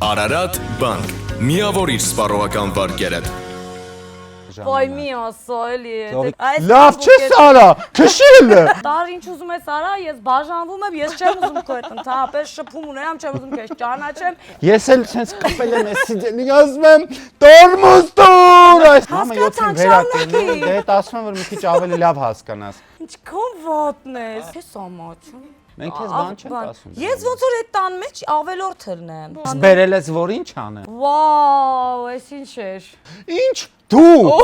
Արարատ բանկ։ Միավորիր սպառողական վարկերդ։ Ոայ մի ասա էլի Լավ չէ Սարա, քշել է։ Տար ինչ ուզում ես արա, ես բաժանվում եմ, ես չեմ ուզում քո հետ ընդհանրապես շփում ունենամ, չեմ ուզում քեզ ճանաչեմ։ Ես էլ sense կապել եմ էսի ասում եմ տորմոզ տուր այս մամա յոթին վերակելը դե հետ ասում եմ որ մի քիչ ավելի լավ հասկանաս։ Ինչքան վատն ես։ Քեզ ամաչում։ Մենք քեզ բան չենք ասում։ Ես ոնց որ այդ տան մեջ ավելորդ ելնեմ։ Բերել ես որ ինչ անեմ։ Վաու, այս ինչ էր։ Ինչ դու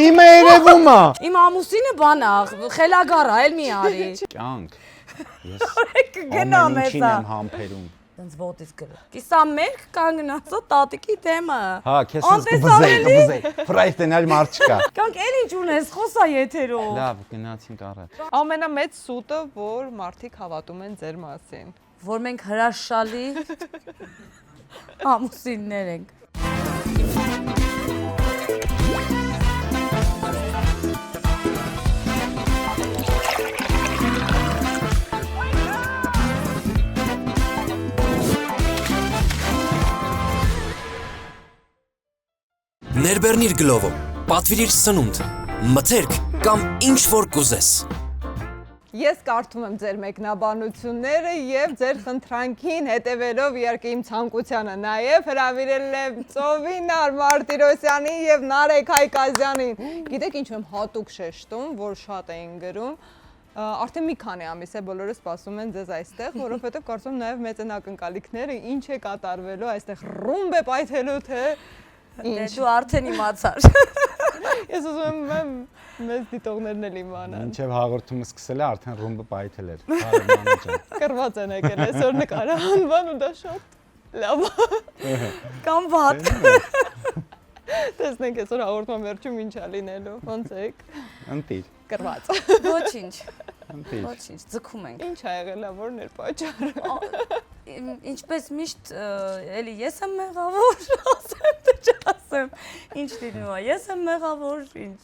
իմը երևում է։ Իմ ամուսինը բանա, խելագար է, էլ մի արի։ Կյանք։ Ես Գնամ ինչին էսա։ եմ համբերում։ Դենց ոտից գրը։ Կիսա մերկ կանգնածո տատիկի թեմը։ Հա, քեզ կբզեի, ֆրայտենալ մարդ չկա։ Կանք էլ ինչ ունես, խոսա եթերով։ Լավ, գնացինք առաջ։ Ամենամեծ սուտը, որ մարդիկ հավատում են ձեր մասին։ Որ մենք հրաշալի ամուսիններ ենք։ Ներբեռնիր գլովը, պատվիրիր սնունդ, մթերք կամ ինչ որ կուզես։ Ես կարդում եմ ձեր մեկնաբանությունները եւ ձեր խնդրանքին հետևելով իհարկե իմ ցանկությանը նաեւ հրավիրել եմ Ծովինար Մարտիրոսյանին եւ Նարեկ Հայկազյանին։ Գիտեք ինչ եմ հատուկ շեշտում, որ շատ էին գրում։ Արդեն մի քանի ամիս է բոլորը սպասում են ձեզ այստեղ, որովհետեւ կարծում եմ նաեւ մեծ նակնկալիքները ինչ է կատարվելու այստեղ ռումբ է պայթելու թե Դե դու արդեն իմացար։ Ես ուզում եմ մեծ դիտողներն էլ իմանան։ Մինչև հաղորդումը սկսել է արդեն ռումբը պայթել էր։ Հարմանը ջան։ Կռված են եկել այսօր նկարը անվան ու դա շատ լավ։ Կամ վատ։ Տեսնենք այսօր հաղորդման վերջում ինչ է լինելու։ Ոնց եք։ Ընտիր։ Կռված։ Ոչինչ։ Ընտիր։ Ոչինչ, ձգում ենք։ Ինչ ա եղել, որն էր պատճառը։ Ինչպես միշտ էլի ես եմ մեղավոր, ասեմ թե չասեմ, ինչ լինում է, ես եմ մեղավոր, ինչ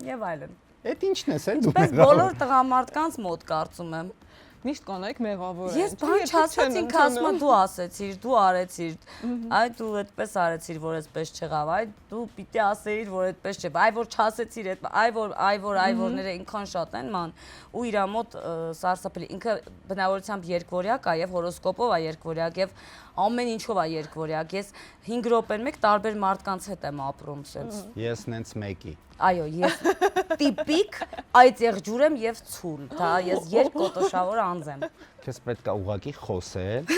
եւ այլն։ Այդ ինչն ես էլ դու։ Պես բոլոր տղամարդկանց մոտ կարծում եմ։ Միշտ կանայք մեղավոր են։ Ես բան չասած ինքը ասում է դու ասեցիր, դու արեցիր, այ դու այդպես արեցիր, որ այդպես չեղավ, այ դու պիտի ասեիր, որ այդպես չէ, այ որ չասեցիր, այ որները ինքան շատ են ման ու իր մոտ սարսափելի ինքը բնավորությամբ երկվորյակ է եւ հորոսկոպով է երկվորյակ եւ ամեն ինչով է երկվորյակ։ Ես 5 րոպեն մեկ տարբեր մարդկանց հետ եմ ապրում, sense։ Ես նենց մեկի։ Այո, ես տիպիկ այդ եղջյուր եմ եւ ցուլ, դա ես երկկոտոշավոր անձ եմ։ Քեզ պետք է ուղղակի խոսել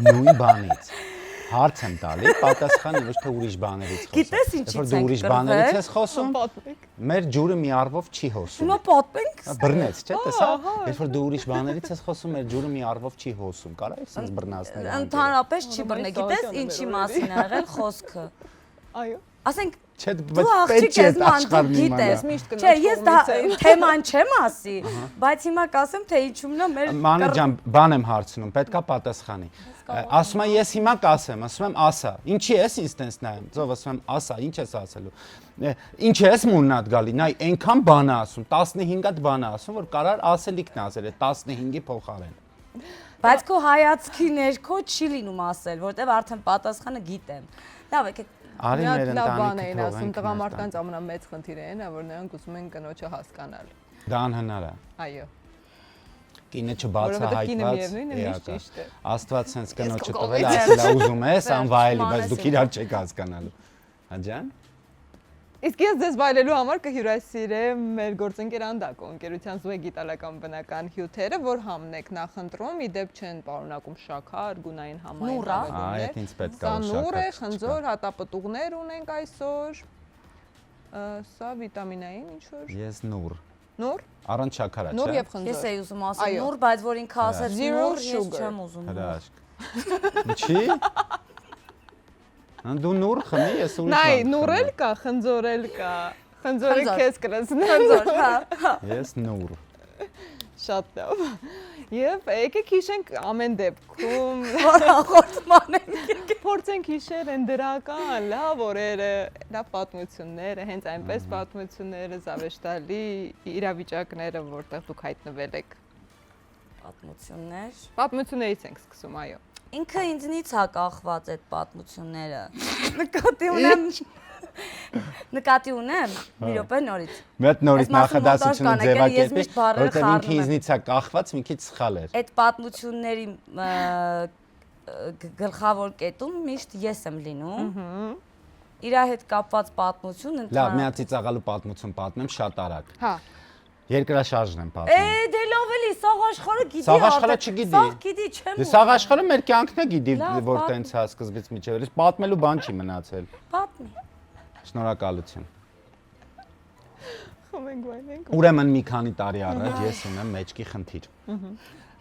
նույն բանից։ Հարց եմ տալի, պատասխանը ոչ թե ուրիշ բաներից խոսել։ Գիտես ինչից դու ուրիշ բաներից ես խոսում։ Մեր ջուրը մի առվով չի հոսում։ Հիմա պատմենք։ Բռնեց, չէ՞, տեսա։ Երբ որ դու ուրիշ բաներից ես խոսում, մեր ջուրը մի առվով չի հոսում։ Կարա՞ ես բռնացնել։ Ընդհանրապես չի բռնել։ Գիտես ինչի մասին է եղել խոսքը։ Այո։ Ասենք Չէ, դու աղջիկ ես ման գիտես միշտ չէ ես դա թեման չեմ ասի բայց հիմա կասեմ թե ինչումն է մեր Մանե ջան, բան եմ հարցնում, պետքա պատասխանի։ Ասում եմ ես հիմա կասեմ, ասում եմ ասա։ Ինչի ես ինձ տենց նայում։ Ձով ասում եմ ասա, ինչ ես ասելու։ Ինչ ես մուննատ գալի, նայ այնքան բան է ասում, 15-ատ բան է ասում, որ կարար ասելիքն ասել է 15-ի փոխարեն։ Բայց քո հայացքի ներքո չի լինում ասել, որտեվ արդեն պատասխանը գիտեմ։ Լավ եկեք Արի մեր բան էին ընտանիքը ասում տղամարդկանց ամենամեծ խնդիրը այն է, որ նրանք ուզում են կնոջը հասկանալ։ դա անհնար է։ Այո։ Կինը չբացահայտված էական։ Աստված sense կնոջը տվել է, ասել է ուզում ես անվայելի, բայց դուք իրար չեք հասկանալու։ Հա ջան։ Իսկ ես ձեզ վայելելու համար կհյուրասիրեմ մեր գործընկեր Անդակո ընկերության Զուեգ իտալական բնական հյութերը, որ համնեք նախընտրում, ի դեպ չեն պարունակում շաքար, գունային համային Այ այդ ինձ պետք է նուր է, խնձոր, հատապտուղներ ունենք այսօր։ Սա վիտամինային ինչ որ։ Ես նուր։ Նուր։ Առանց շաքարա, չէ՞։ Նուր եւ խնձոր։ ես էի ուզում ասել նուր, բայց որ ինքը ասեց նուր, ես չեմ ուզում։ Հրաշք։ Ինչի։ Դու նուր խմի, ես ուրիշ։ Նայ, նուր էլ կա, խնձոր էլ կա։ Խնձորը քեզ կրացնի։ Խնձոր, հա։ Ես նուր։ Շատ լավ։ Եվ եկեք հիշենք ամեն դեպքում Հաղորդման ենք։ փորձենք հիշել են դրական լավ օրերը, լավ պատմությունները, հենց այնպես պատմությունները, զավեշտալի իրավիճակները, որտեղ դուք հայտնվել եք։ Պատմություններ։ Պատմություններից ենք սկսում, այո։ Ինքը ինձնից է կախված այդ պատմությունները։ Նկատի ունեմ, մի րոպե նորից։ Մի հատ նորից նախադասությունը ձևակերպի, որտեղ ինքը ինձնից ինձնից է կախված, մի քիչ սխալ էր։ Այդ պատմությունների գլխավոր կետում միշտ ես եմ լինում։ Իր հետ կապված պատմություն Լավ, մի հատ ծիծաղալու պատմություն պատմեմ շատ արագ։ Հա։ Երկրաշարժն եմ պատմում։ Դե լավ էլի, սաղ աշխարհը գիտի։ Սաղ աշխարհը չգիտի։ Սաղ գիտի, չեմ։ Դե սաղ աշխարհը մեր կյանքն է գիտի, Լավ, որ պատմ։ տենց է սկզբից միջև։ Ես պատմելու բան չի մնացել։ Պատմի։ Շնորհակալություն։ Խմենք վայնենք։ Ուրեմն մի քանի տարի առաջ ես ունեմ մեջքի խնդիր։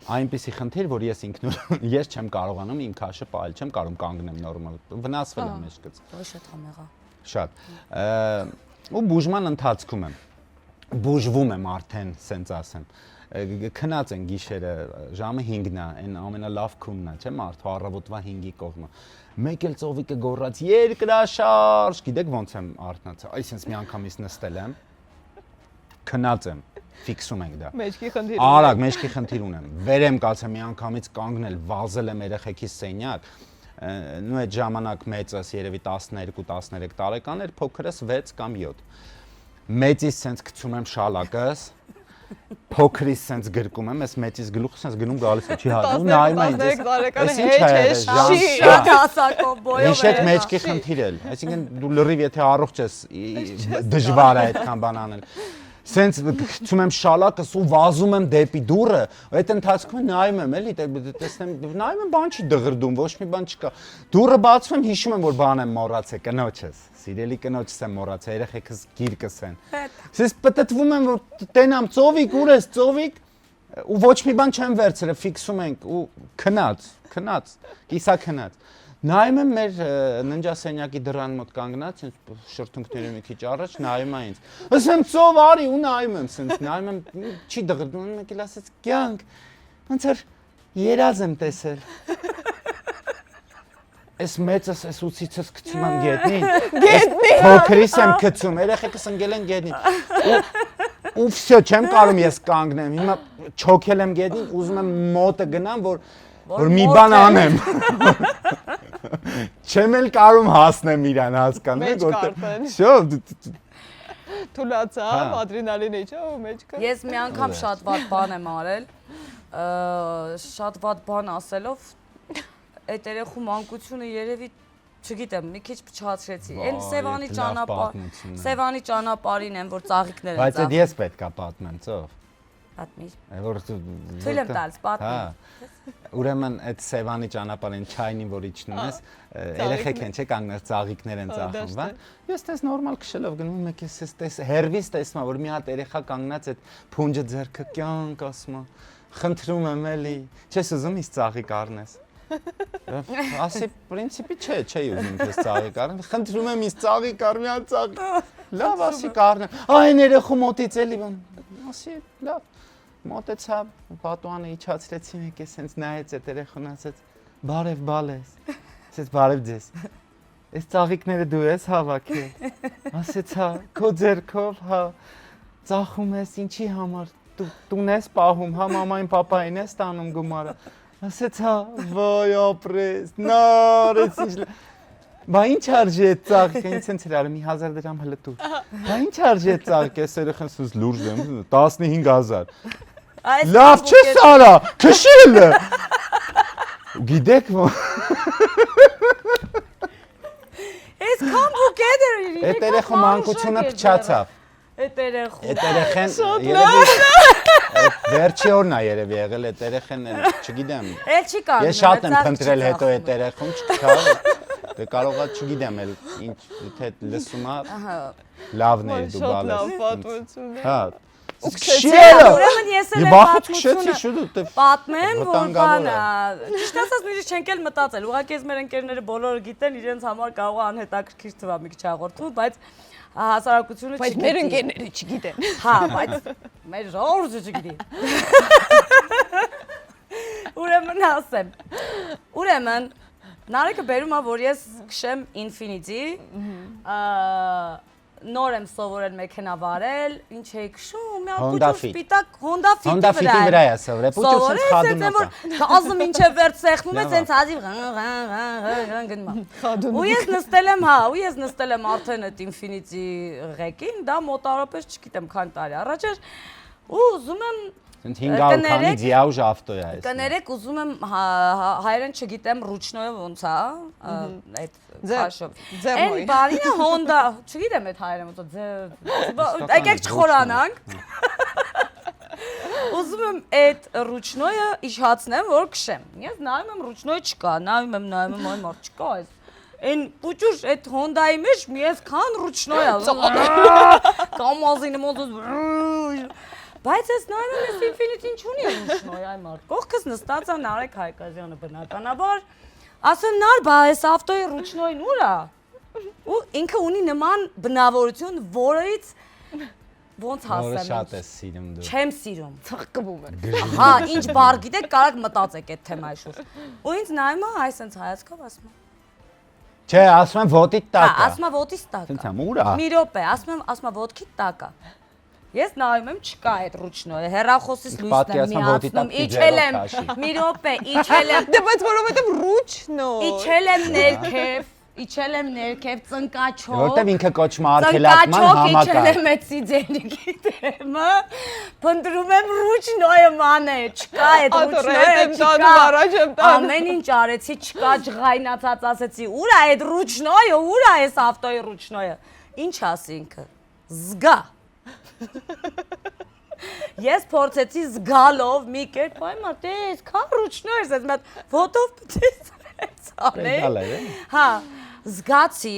Այնպիսի խնդիր, որ ես ինքնուրույն ես չեմ կարողանում իմ քաշը պահել, չեմ կարող կանգնեմ նորմալ։ Վնասվել եմ մեջքից։ Ոչ շատ համեղա։ Շատ։ Ու բուժման ընթացքում եմ։ Բուժվում եմ արդեն, սենց ասեմ։ Քնած են գիշերը, ժամը 5-ն է, այն ամենալավ քունն է, չէ՞ մարդու առավոտվա 5-ի կողմը։ Մեկ էլ ծովիկը գոռաց երկրաշարժ, գիտեք ոնց եմ արթնացել։ Այսինքն մի անգամից նստել եմ, քնած եմ, ֆիքսում ենք դա։ Մեջքի խնդիր։ Արագ, մեջքի խնդիր ունեմ։ Վեր եմ կացել մի անգամից կանգնել, վազել եմ երեխեքիս սենյակ։ Նու այդ ժամանակ մեծս երևի 12-13 տարեկան էր, փոքրս 6 կամ 7։ Մեծից սենց գցում եմ շալակս, փոքրից սենց գրկում եմ, ես մեծից գլուխը սենց գնում գալիս է, չի հատում, նայում է ինձ։ 13 տարեկանը Էս ինչ է, Շատ հասակով բոյով։ Հիշեք մեջքի խնդիր էլ, այսինքն դու լրիվ եթե առողջ ես, դժվար է այդքան բան անել։ Սենց գցում եմ շալակս ու վազում եմ դեպի դուռը, այդ ընթացքում նայում եմ էլի, տեսնեմ, նայում եմ բան չի դղրդում, ոչ մի բան չկա։ Դուռը բացում եմ, հիշում եմ, որ բան եմ մոռացել, կնոջս, սիրելի կնոջս եմ մոռացել, երեխեքս գիրկս են։ Սենց պտտվում եմ, որ տենամ ծովիկ, ուր ես ծովիկ, ու ոչ մի բան չեմ վերցրել, ֆիքսում ենք ու քնած, կիսա քնած։ Նայում եմ մեր ննջասենյակի դռան մոտ կանգնած, շրթունքների մի քիչ առաջ նայում է ինձ։ Ասեմ ծով արի ու նայում եմ, սենց նայում եմ, չի դղրդում, մեկ էլ ասեց կյանք, ոնց որ երազ եմ տեսել։ Այս մեծս, այս ուսիցս գցում եմ գետնին, փոքրիս եմ գցում, երեխեքս ընկել են գետնին։ Ու վсё, չեմ կարող ես կանգնեմ, հիմա չոքել եմ գետնին, ուզում եմ մոտը գնամ, որ մի բան անեմ։ Չեմ էլ կարող հասնեմ իրան, հասկանու՞մ, որտեղ։ Վсё, Թուլացա, ադրենալին է, չէ՞, մեջքը։ Ես մի անգամ շատ վատ բան եմ արել, շատ վատ բան ասելով, այդ երեխու մանկությունը երևի, չգիտեմ, մի քիչ փչացրեցի։ Այն Սևանի ճանապարհին եմ, որ ծաղիկներ են Բայց այդ ես պետքա պատմեմ, ծով։ Պատմի։ Որ Թույլ եմ տալիս, պատմի։ Ուրեմն այդ Սևանի ճանապարհին չայնին, որ իջնում ես, երեխեք են, չէ՞, կանգնած ծաղիկներ են ծախում, բան։ Ես տես նորմալ քշելով գնում եք, ես տես հերվից տեսնում եմ, որ մի հատ երեխա կանգնած այդ փունջը ձեռքը կյանք ասում է։ Խնդրում եմ էլի, չես ուզում իս ծաղիկ առնես։ Ասի պրինցիպի չէ ուզում ես ծաղիկ առնեմ, խնդրում եմ իս ծաղիկ առ մի հատ ծաղիկ։ Լավ, ասի կառնեմ։ Այն երեխու մոտից էլի բան։ Ասի լավ։ Մոտեցա, պատուանը իջացրեցի մեկ է, սենց նայեց այդ երեխան ասեց. «Բարև բալես»։ Ասեց «Բարև ձեզ»։ Այս ծաղիկները դու ես հավաքել։ Ասեց «Հա, քո ձեռքով, հա, ծախում ես ինչի համար, տուն ես պահում, հա, մամային, պապային ես տանում գումարը»։ Ասեց «Հա, ոյ ապրես, նարես ինչ»։ Բա ինչ արժի այդ ծաղիկը, ինձ հենց էր արել 1000 դրամ հլը տուր։ Բա ինչ արժի այդ ծաղիկը, այս երեխան սուս լուրջ եմ, 15000։ Լավ չես արա, քշել։ Գիտեք ո՞։ Այս կամբուկետ էր իրի։ Այդ երեխու մանկությունը փչացավ։ Այդ երեխու։ Այդ երեխեն երևի վերջի օրն է երևի եղել այդ երեխեն, չգիտեմ։ Էլ չի կարող։ Ես շատ եմ փնտրել հետո այդ երեխուն, չկա։ Դե կարողա չգիտեմ էլ ինչ թե լսում է։ Լավն է դու բալես։ Շատ լավ պատմություն է։ Հա։ Ուրեմն ես էլ եմ պատմեմ, որ բանը, ճիշտ ասած նույնիսկ չենք էլ մտածել, ուղղակի ես մեր ընկերները բոլորը գիտեն, իրենց համար կարող է անհետաքրքիր թվա մի քիչ հաղորդում, բայց հասարակությունը չգիտի։ Բայց մեր ընկերները չգիտեն։ Հա, բայց մեր ժողովուրդը չգիտի։ Ուրեմն ասեմ։ Ուրեմն Նարեկը բերում է, որ ես քշեմ Infinity, նոր եմ սովորել մեքենա վարել, ինչ էի քշում, մի հատ Honda փոքր Fit։ սպիտակ Honda Honda Fit-ի Fit-ի վրա է սովորել, փոքր sense խադունոց է։ Գազը մինչև վերջ սեղմում է, sense հազիվ գնում է։ Ու ես նստել եմ, հա, ու ես նստել եմ արդեն այդ Infinity ղեկին, դա մոտավորապես չգիտեմ քանի տարի առաջ էր, ու ուզում եմ Sense 500 քանի ձիաուժ ավտո է այս։ Կներեք, ուզում եմ հայերեն չգիտեմ ռուչնոյով ոնց է, այդ քաշով։ Այն բանին է Honda, չգիտեմ այդ հայերեն ոնց է, եկեք չխորանանք։ Ուզում եմ այդ ռուչնոյը իշխացնեմ, որ քշեմ։ Ես նայում եմ ռուչնոյը չկա, նայում եմ, այ մարդ չկա այս։ Այն պուճուր այդ Honda-ի մեջ մի այսքան ռուչնոյ է։ Կամազին մոտ Բայց ես նայում եմ, ես Infinity-ին չունի ռուչնոյ, այ մարդ։ Կողքս նստած է Նարեկ Հայկազյանը բնականաբար։ Ասում նար, բա այս ավտոյի ռուչնոյն ուր է։ Ու ինքը ունի նման բնավորություն, որից ոնց Որը հասեմ։ շատ է սիրում դու։ Չեմ սիրում։ Ծխկվում է։ Հա, ինչ բառ գիտեք, կարաք մտածեք այդ թեմայի շուրջ։ Ու ինձ նայում է, այ սենց հայացքով ասում է։ Չէ, ասում եմ ոտիդ տակ է։ Հա, ասում է ոտից տակ։ Սենց եմ ուր է։ Մի րոպե, ասում է ոտքի տակ է։ Ես նայում եմ, չկա այդ ռուչնոյը, հեռախոսից լույսն եմ միացնում, իջել եմ, մի րոպե, իջել եմ, Դե բայց որովհետև ռուչնո։ իջել եմ ներքև ծնկաչով, Որտեւ ինքը կոչվում է արգելակման իջել համակարգ։ եմ այդ սիձենիքի դեմը, փնտրում եմ ռուչնոյը մանե, չկա այդ ռուչնոյը, չկա, ամեն ինչ արեցի, չկա ջղայնացած ասեցի, ուր է այդ ռուչնոյը, ուր է այս ավտոյի ռուչնոյը, ինչ ասի ինքը, զգա։ Ես փորձեցի զգալով մի կերպ, այ մարդ, այսքան ռուչնոյ ես, այս մատ ֆոտով պետք է Հա, զգացի,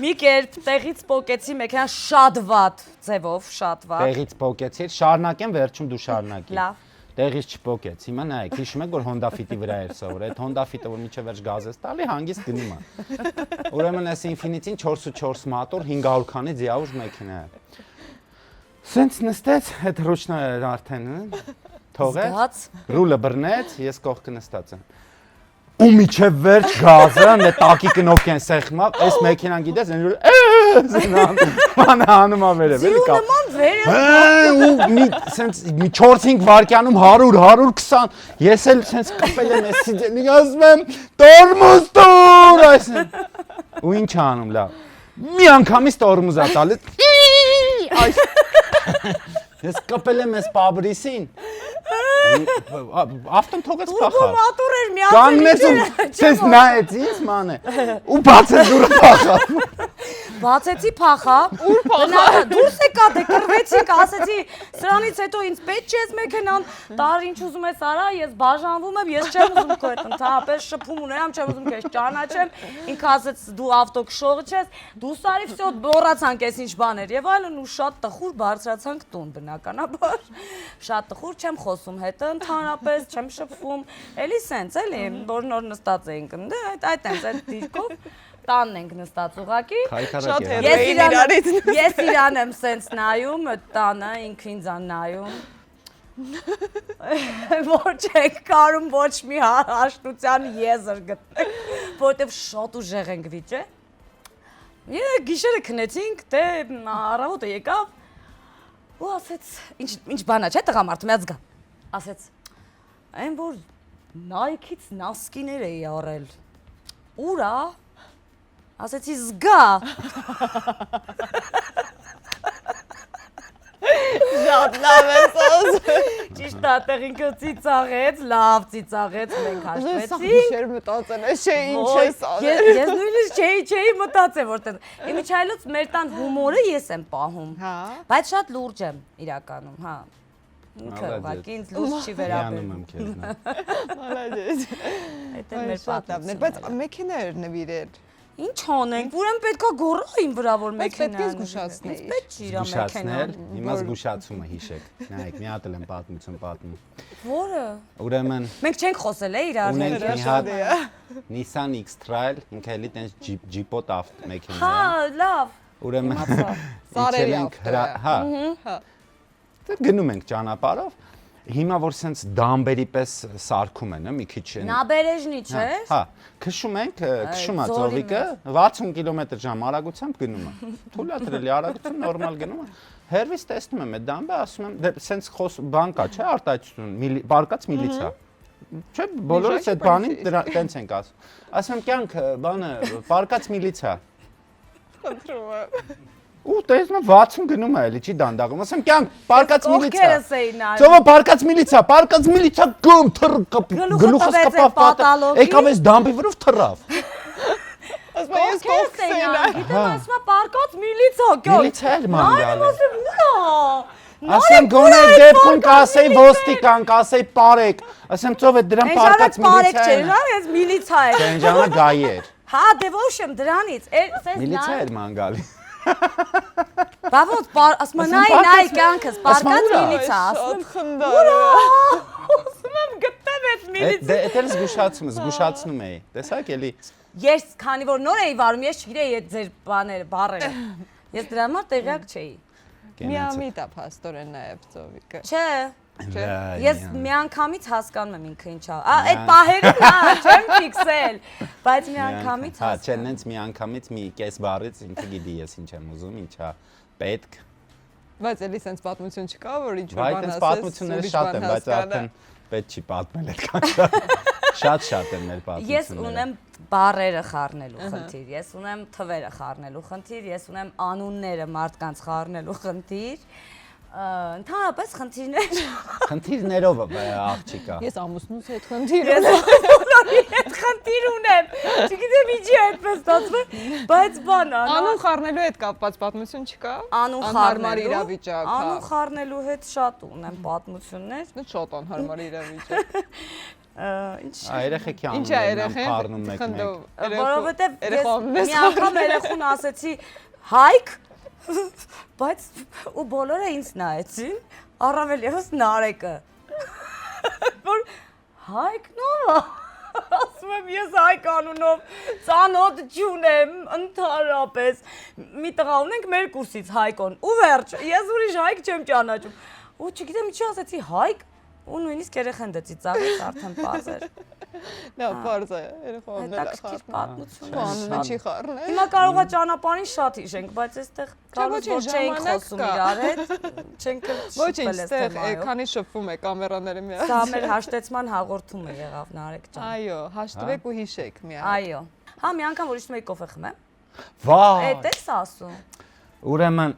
մի կերպ տեղից պոկեցի մեքենա շատ վատ ձևով, շատ վատ։ Տեղից պոկեցի, շարունակեմ, վերջում դու շարունակի։ Լավ։ Տեղից չպոկեց։ Հիմա նայեք, հիշում եք որ Honda Fit-ի վրա էր սովորել։ Այդ Honda Fit-ը որ միջև վերջ գազ է տալի, հանգիստ գնում է։ Ուրեմն այս Infinity-ին 4.4 մատոր 500 քանի ձիաուժ մեքենա է։ Սենց նստեց, այդ ռուչնոյը արդեն թողեց, ռուլը բռնեց, ես կողքը նստած եմ։ Ու միջև վերջ գազը, դե տակի կնոպկեն սեղմավ, այս մեքենան գիտես, անը անում ավերև, էլի կա։ Նման վերը։ Ու մի սենց մի 4-5 վայրկյանում 100-120, ես էլ սենց կպել եմ էսի դենի, ասում եմ, տորմուզ տուր, այսեն։ Ու ինչ անում, լավ։ Մի անգամից տորմուզ է տալիս։ Այս ես կպել եմ էս Պաբրիսին։ Ավտոն թողեց փախավ։ Մատուր էր Կանգնեց ու ցես նայեց ինձ մանե։ Ու բացեց դուրը փախավ։ Բացեցի փախավ։ Ուր փախավ։ Դուրս եկա, դե կռվեցինք, ասեցի, սրանից հետո ինձ պետք չէ այս մեքենան, տար ինչ ուզում ես արա, ես բաժանվում եմ, ես չեմ ուզում քո հետ ընդհանրապես շփում ունենամ, չեմ ուզում քեզ ճանաչեմ։ Ինքը ասեց դու ավտո քշողը ես, դու սարի վсё մոռացանք այս ինչ բաներ եւ այլն ու շատ տխուր բարձրացանք տուն բնականաբար։ Շատ տխուր չեմ խոսում հետը ընդհանրապես, չեմ շփվում։ Էլի սենց էլի, որ նոր նստած էինք, դե այդ այդ դիրքով տանն ենք նստած ուղակի։ Շատ Ես իրան եմ սենց նայում, այդ տանը ինքը ինձ ան նայում։ Որ չեք կարում ոչ մի հաշտության եզր գտնեք, որովհետև շատ ուժեղ ենք վիճե։ Գիշերը քնեցինք, դե առավոտը եկավ ու ասեց, ինչ բանա չէ տղամարդ, մի ազգա։ Ասեց, այն որ Nike-ից նասկիներ էի առել։ Ուր է։ Ասեցի զգա։ Շատ լավ ես ասում։ Ճիշտ է, տեղ ինքը ծիծաղեց, լավ ծիծաղեց, մենք հաշտվեցինք։ Գիշեր մտածել ես, չէ ինչ ես ասել։ Ես նույնիսկ չէի մտածել որտեղ։ Իմիջայլոց մեր տան հումորը ես եմ պահում։ Հա։ Բայց շատ լուրջ եմ իրականում, հա։ Ինքը ուղղակի ինձ լուրջ չի վերաբերում։ եմ քեզ նա։ Մալադես։ Այդ է մեր պատմությունը։ Բայց մեքենա էր նվիրել։ Ինչ անենք, ուրեմն պետքա գոռա իմ վրա որ մեքենան։ Պետք է զգուշացնեի։ Պետք չի իրա մեքենան։ Հիմա զգուշացումը հիշեք։ Նայեք, մի հատ եմ պատմություն պատմում։ Որը։ Ուրեմն Մենք չենք խոսել է իրար հետ։ ունենք մի հատ Nissan X-Trail, ինքը էլի տենց ջիպոտ ավտ մեքենա է։ Հա, լավ։ Ուրեմն Սարերի հա։ Գնում ենք ճանապարհով հիմա որ սենց դամբերի պես սարքում են, մի քիչ Նաբերեժնի չէ։ Հա, քշում ենք, քշում է ծովիկը 60 կմ/ժ արագությամբ գնում է։ Թույլատրելի արագություն նորմալ գնում է։ Հերվից տեսնում եմ այդ դամբը, ասում եմ, դե սենց բան կա, չէ՞, արտահայտություն, բարկած միլիցիա։ Չէ, բոլորս այդ բանին տենց ենք ասում։ Ասում եմ, կյանք բանը, բարկած միլիցիա։ Խնդրում եմ։ Ու տեսնում եմ 60 գնում է, էլի չի դանդաղում։ Ասում եմ, կյանք, բարկած միլիցիա։ Ովքերս էին նայում։ Ծովը բարկած միլիցիա, գում թռ գլուխս կապավ պատալով։ Եկավ էս դամբի վրով թռավ։ Ասում եմ, ես կողքս էի նայում։ Գիտեմ, ասում եմ պարկած միլիցիա, գյոլ։ Միլիցիա էլ ման գալի։ Ասում Ասեմ գոնե դեպքում կասեի ոստիկան, կասեի պարեկ։ Ասեմ ծովը դրան պարկած միլիցիա է։ չէ, ես միլիցիա եմ։ Չէ, ժամանա գայի էր։ Հա, դե ոչ եմ դրանից։ Միլիցիա էր ման գալի։ Բա ոնց, ասում եմ, նայ կյանքս, պարկած միլիցիա, ասում եմ, Խնդար։ ասում եմ գտեմ այդ միլիցիա։ Դե էլ զգուշացնում էի։ Տեսակ էլի։ Ես քանի որ նոր էի վարում, ես չգիտեի այդ ձեր բաները, բառերը։ Ես դրա համար տեղյակ չէի։ Միամիտ է փաստորեն նաև ծովիկը։ Չէ, Չէ։ ես միանգամից հասկանում եմ ինքը ինչա։ Այդ պահերին հա, չեմ ֆիքսել, բայց միանգամից Հա, չէ, հասկանում։ նենց միանգամից մի կես բառից ինքը գիտի ես ինչ եմ ուզում, ինչա պետք։ Բայց էլի sense պատմություն չկա, որ ինչ որ Բայց բան այս ասես։ պատմությունները շատ են, բայց արդեն պետք չի պատմել այդքան շատ։ Շատ են մեր պատմությունները։ Ես ունեմ բառերը խառնելու խնդիր, ես ունեմ թվերը խառնելու խնդիր, ես ունեմ անունները մարդկանց խառնելու խնդիր։ Ընդհանրապես խնդիրներ։ Խնդիրներով աղջիկա։ Ես ամուսնուս հետ խնդիր Ես բոլորի հետ խնդիր ունեմ։ Չգիտեմ ինչի է այդպես ստացվում, բայց բան է։ Անուն խառնելու հետ կապված պատմություն չկա։ Անուն Անհարմար իրավիճակ, հա։ Անուն խառնելու հետ շատ ունեմ պատմություններ։ Դա շատ անհարմար իրավիճակ։ Ինչ Երեխեքի Ինչ է անուններն երեխեն։ խառնում մեկ-մեկ։ որովհետև ես երեխաներս մի անգամ երեխուն ասեցի Հայկ, բայց ու բոլորը ինձ նայեցին, առավել ևս Նարեկը։ Որ Հայկ նո։ Ասում եմ ես Հայկ անունով ծանոթ չունեմ ընդհանրապես։ Մի տղա ունենք մեր կուրսից Հայկոն։ Ու վերջ, ես ուրիշ Հայկ չեմ ճանաչում։ Ու չգիտեմ ինչի ասեցի Հայկ, ու նույնիսկ երեխան դեցի ծաղից արդեն պարզ էր։ Դա բարձ է, երեխաները Հետաքրքիր պատմություն է։ Անունը չի խառնել։ Հիմա կարող է ճանապարհին շատ հիշենք, բայց այստեղ կարող ոչինչ, որ չենք ժամանակ խոսում կա։ իրար հետ, չենք Ոչինչ, շփվել այստեղ այստեղ։ քանի շփվում է կամերաների միած։ Սա մեր հաշտեցման հաղորդումը եղավ Նարեկ ջան։ Այո, հաշտվեք ու հիշեք միայն։ Այո։ Հա մի անգամ որ իջնում եի կոֆե խմեմ։ Վայ։ Էդ էս ասում։ Ուրեմն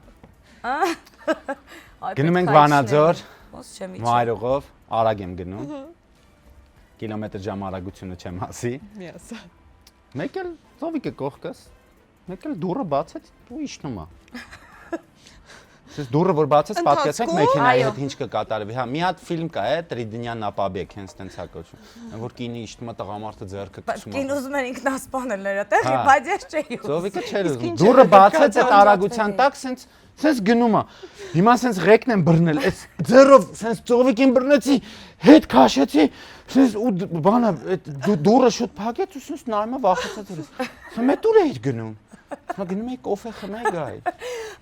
Այ, գնում ենք պետք է Վանաձոր, իջնեմ, ոնց չեմ իջնում։ մայրուղով, արագ եմ գնում։ Կիլոմետր/ժ արագությունը չեմ ասի։ Միասը։ Մեկ էլ ծովիկը կողքս, մեկ էլ դուռը բացեց ու իջնում է։ Ես դուռը որ բացեց, պատկերացեք մեքենայի հետ ինչ կկատարվի։ Հա, մի հատ ֆիլմ կա, Տրիդինյան ապաբեկ, հենց տենց հա կոչվում։ Որ կինի իջնում է տղամարդը ձեռքը կսում է։ Կին ուզում են ինքնասպանել նրա տեղի, բայց ես չէի ուզում։ Ծովիկը չէր ուզում։ Դուռը բացեց այդ արագության տակ, սենց գնում է։ Հիմա սենց ղեկն եմ բռնել, այս ձեռով սենց ծովիկին բռնեցի, հետ քաշեցի, սենց ու բանը դուռը շուտ փակեց ու սենց նայում է վախեցած էր։ Սա մեծ դուռ էի գնում։ Հիմա գնում էի կոֆե խմեի գայ։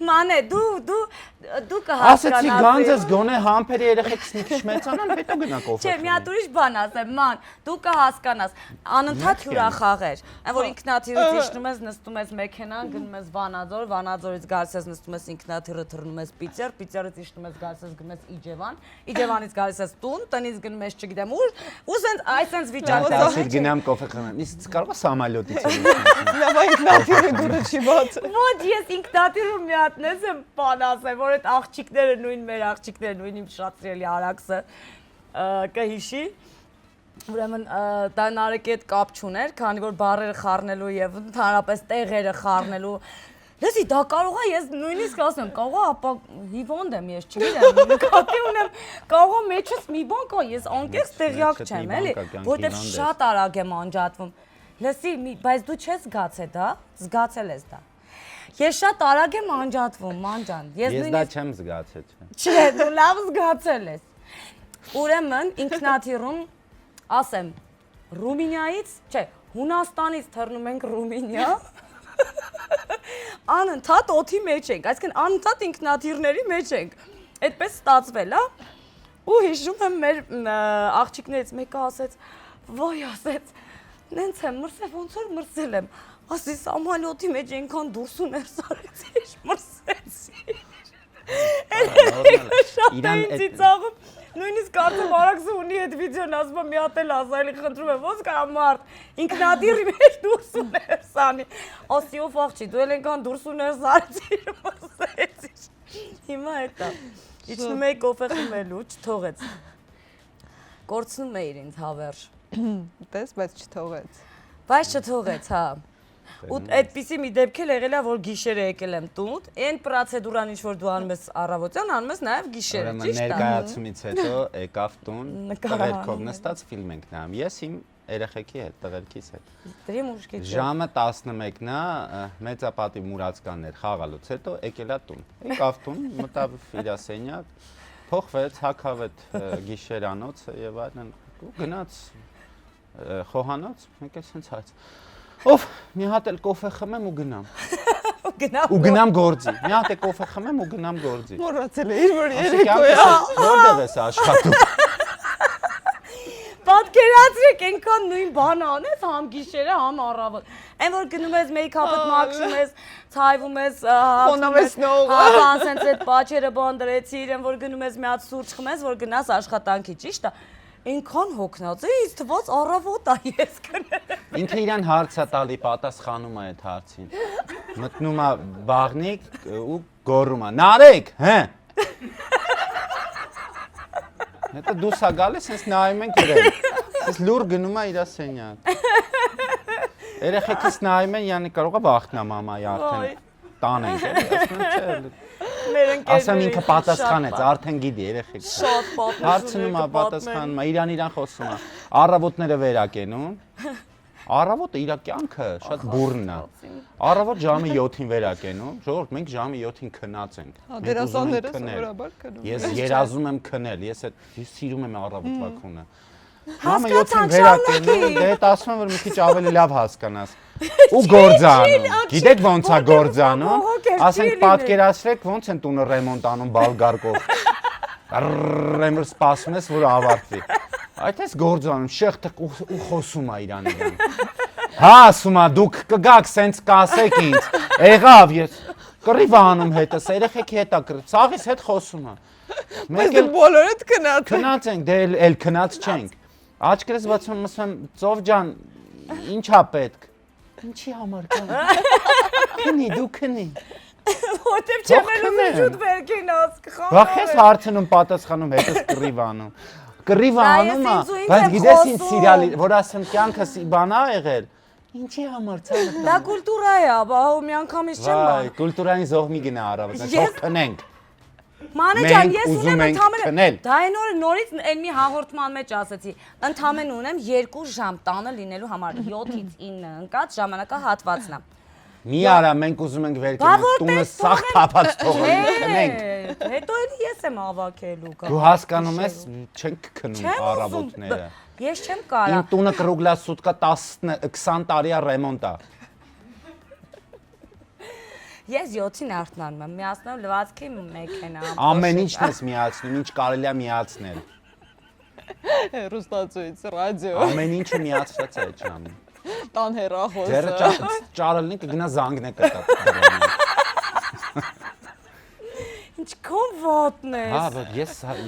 Մանե, դու կհասկանաս։ Ասեցի գանձես գոնե համբերի երեխեքս մի քիչ մեծանան, հետո գնա կոֆե։ Չէ, մի հատ ուրիշ բան ասեմ, ման, դու կհասկանաս, անընդհատ հյուրախաղեր։ Այն որ ինքնաթիռից իջնում ես, նստում ես մեքենան, գնում ես Վանաձոր, Վանաձորից գալիս ես նստում ես ինքնաթիռը թռնում ես Պիտեր, Պիտերից իջնում ես գալիս ես գնում ես Իջևան, Իջևանից գալիս ես տուն, տնից գնում ես չգիտեմ ուր, ու սենց այսենց վիճակով։ Ասիր գնամ կոֆե խմեմ։ Իսկ կարող է սամալյոտից։ Լավ ինքնաթիռի դուրը չի բաց։ Ոչ, ես ինքնաթիռում մի հատ նես եմ բան ասեմ, որ այդ աղջիկները նույն մեր աղջիկները նույն իմ շատ սիրելի Արաքսը կհիշի։ Ուրեմն դա Նարեկի հետ կապ չուներ, քանի որ բառերը խառնելու եւ ընդհանրապես տեղերը խառնելու Լսի, դա կարող է ես նույնիսկ ասեմ, կարող է ապա հիվանդ եմ ես, չգիտեմ, նկատի ունեմ, կարող է մեջս մի բան կա, ես անկեղծ տեղյակ չեմ, էլի, որտեվ շատ արագ եմ անջատվում։ Լսի, բայց դու չես զգացել դա, զգացել ես դա։ Ես շատ արագ եմ անջատվում, ման ջան։ Ես դա չեմ զգացել։ Չէ, դու լավ զգացել ես։ Ուրեմն ինքնաթիռում, ասեմ, Ռումինիայից, չէ, Հունաստանից թռնում ենք Ռումինիա։ Անընդհատ օդի մեջ ենք, այսինքն անընդհատ ինքնաթիռների մեջ ենք։ Այդպես ստացվել է։ Ու հիշում եմ մեր աղջիկներից մեկը ասեց, «Ոյ», ասեց, «Նենց եմ մրսել, ոնց որ մրսել եմ»։ Ասի Սամալյոտի մեջ այնքան դուրս ու ներս արեցի, մրսեցի։ Շատ էին ծիծաղում։ Նույնիսկ կարծում Արաքսը ունի այդ վիդեոն, ասում եմ մի հատ էլ ասայլի խնդրում եմ, ոնց կա մարդ, ինքնադիրի մեջ դուրս ու ներս անի։ Ասի ով աղջի, դու էլ այնքան դուրս ու ներս արեցիր, մրսեցիր։ Հիմա էտա։ Իջնում էի կոֆե խմելու, չթողեց։ Կորցնում էիր ինձ հավերժ։ Տես, բայց չթողեց։ Բայց չթողեց, հա։ Ու այդպիսի մի դեպք էլ եղել է, որ գիշերը եկել եմ տուն, այն պրոցեդուրան ինչ որ դու անում ես առավոտյան, անում ես նաև գիշերը, ճիշտ է։ Ներկայացումից հետո եկավ տուն, տղերքով նստած ֆիլմ ենք նայում։ Ես իմ երեխեքի հետ, տղերքիս հետ։ Դրի մուշկի։ Ժամը 11-ն է, մեծապատի մուրացկաններ խաղալուց հետո եկել է տուն։ Եկավ տուն, մտավ իր սենյակ, փոխվեց, հագավ գիշերանոցը եւ այլն, ու գնաց խոհանոց, մեկ էլ sense հայց։ Ով մի հատ էլ կոֆե խմեմ ու գնամ։ Ու գնամ գործի։ Մի հատ էլ կոֆե խմեմ ու գնամ գործի։ Մոռացել էի, որ երեկո է։ Որտեղ ես աշխատում։ Պատկերացրեք, այնքան նույն բանը անես, համ գիշերը, համ առավոտ։ Այն որ գնում ես մեյքափդ մաքրում ես, ցայվում ես, Խոնավ ես նողը։ հա, բան sense այդ պաչերը բանդրեցիր, այն որ գնում ես մի հատ սուրճ խմես, որ գնաս աշխատանքի, ճիշտ է։ Այնքան հոգնած է, ինձ թվաց առավոտ է ես գնել։ Ինքը իրան հարց է տալի, պատասխանում է այդ հարցին։ Մտնում է բաղնիկ ու գոռում է. «Նարեկ, հե»։ Հետո դուրս է գալիս, sense նայում ենք իրեն։ Sense լուր գնում է իր սենյակ։ Երեխեքից նայում են, յանի կարող է վախտնա մամայի արդեն տան ենք, ասում են չէ։ Ասեմ ինքը պատասխանեց, արդեն գիտի երեխեք։ Շատ պատմություն։ Հարցնում է, պատասխանում է, իրան խոսում է։ Առավոտները վերակենում։ Առավոտը իր կյանքը շատ բուրն է։ Առավոտ ժամը 7-ին վերակենում, ժողովուրդ, մենք ժամը 7-ին քնած ենք։ Դերասանները սովորաբար քնում։ Ես երազում եմ քնել, ես սիրում եմ առավոտվա քունը։ Ժամը 7-ին վերակենում, դե հետ ասում եմ, որ մի քիչ ավելի լավ հասկանաս։ Ու գործանում։ Գիտեք ոնց է գործանում։ Ասենք պատկերացրեք ոնց են տունը ռեմոնտ անում բալգարկով։ Ռեմր սպասում ես որ ավարտվի։ Այդ էս գործանում շեղտը ու խոսում է իրան։ Հա ասում է դուք կգաք սենց կասեք ինձ։ Եղավ ես կռիվ անում հետս երեխեքի հետ է կռիվ։ Սաղից հետ խոսում է։ Մենք էլ բոլորդ քնած ենք, դե էլ քնած չենք։ Աչքերս բացում ասում ծով ջան, ինչա պետք։ Ինչի համար կա։ Քնի, դու քնի։ Որտեւ չեմ էլ շուտ վերքին ասկխան։ Բախ ես հարցնում, պատասխանում, հետս կռիվ անում։ Կռիվ անում է, բայց գիտես ինչ սիրալի, որ ասեմ կյանքս բանա եղել։ Ինչի համար ցավը։ Դա կուլտուրա է, բահու մի անգամից չեմ բան։ Վայ, կուլտուրային զող մի գնա առավոտը, թող քնենք։ Մանեջան, ես ուզում ունեմ ենք ընդամենը քնել։ դա այն օրը նորից այն մի հաղորդման մեջ ասացի, ընդամենը ունեմ 2 ժամ տանը լինելու համար 7-ից 9 ընկած ժամանակահատվածն է։ Մի արա, մենք ուզում ենք վերքել, տունը սաղ թափած թողնենք, քնենք։ Հետո էլի ես եմ ավակելու գա։ Դու հասկանում ես, չենք քնում առավոտները։ Ես չեմ կարա։ Իմ տունը կրուգլա սուտկա 10-20 տարի է ռեմոնտ է։ Ես 7-ին արթնանում եմ, միացնում լվացքի մեքենա։ Ամեն ինչն ես միացնում, ինչ կարելի է միացնել։ Ռուստացույց, ռադիո, Ամեն ինչը միացած է այդ ժամին։ տան հեռախոսը։ Ձերը ճարելնի կգնա զանգն է կտա։ Ինչքան վատն ես։ Հա, բայց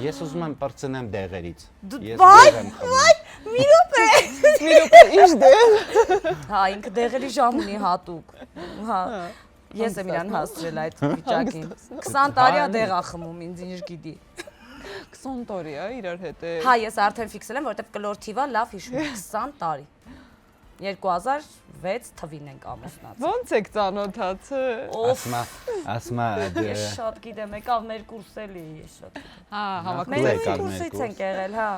ես ուզում եմ պրծնեմ դեղերից։ Վայ, մի րոպե։ Ինչ դեր։ Հա, ինքը դեղերի ժամ ունի հատուկ։ Հա։ Ես եմ իրան հասցրել այդ վիճակին։ 20 տարի է դեղա խմում ինձ ինչ գիտի։ 20 տարի է իրար հետ է։ Հա, ես արդեն ֆիքսել եմ, որովհետև կլոր թիվա լավ հիշում եմ 20 տարի։ 2006 թվին ենք ամուսնացել։ Ոնց եք ծանոթացել։ Ասմա Ես շատ գիտեմ, եկավ մեր կուրս էլի, ես շատ։ Հա, Մեր կուրսից ենք եղել, հա։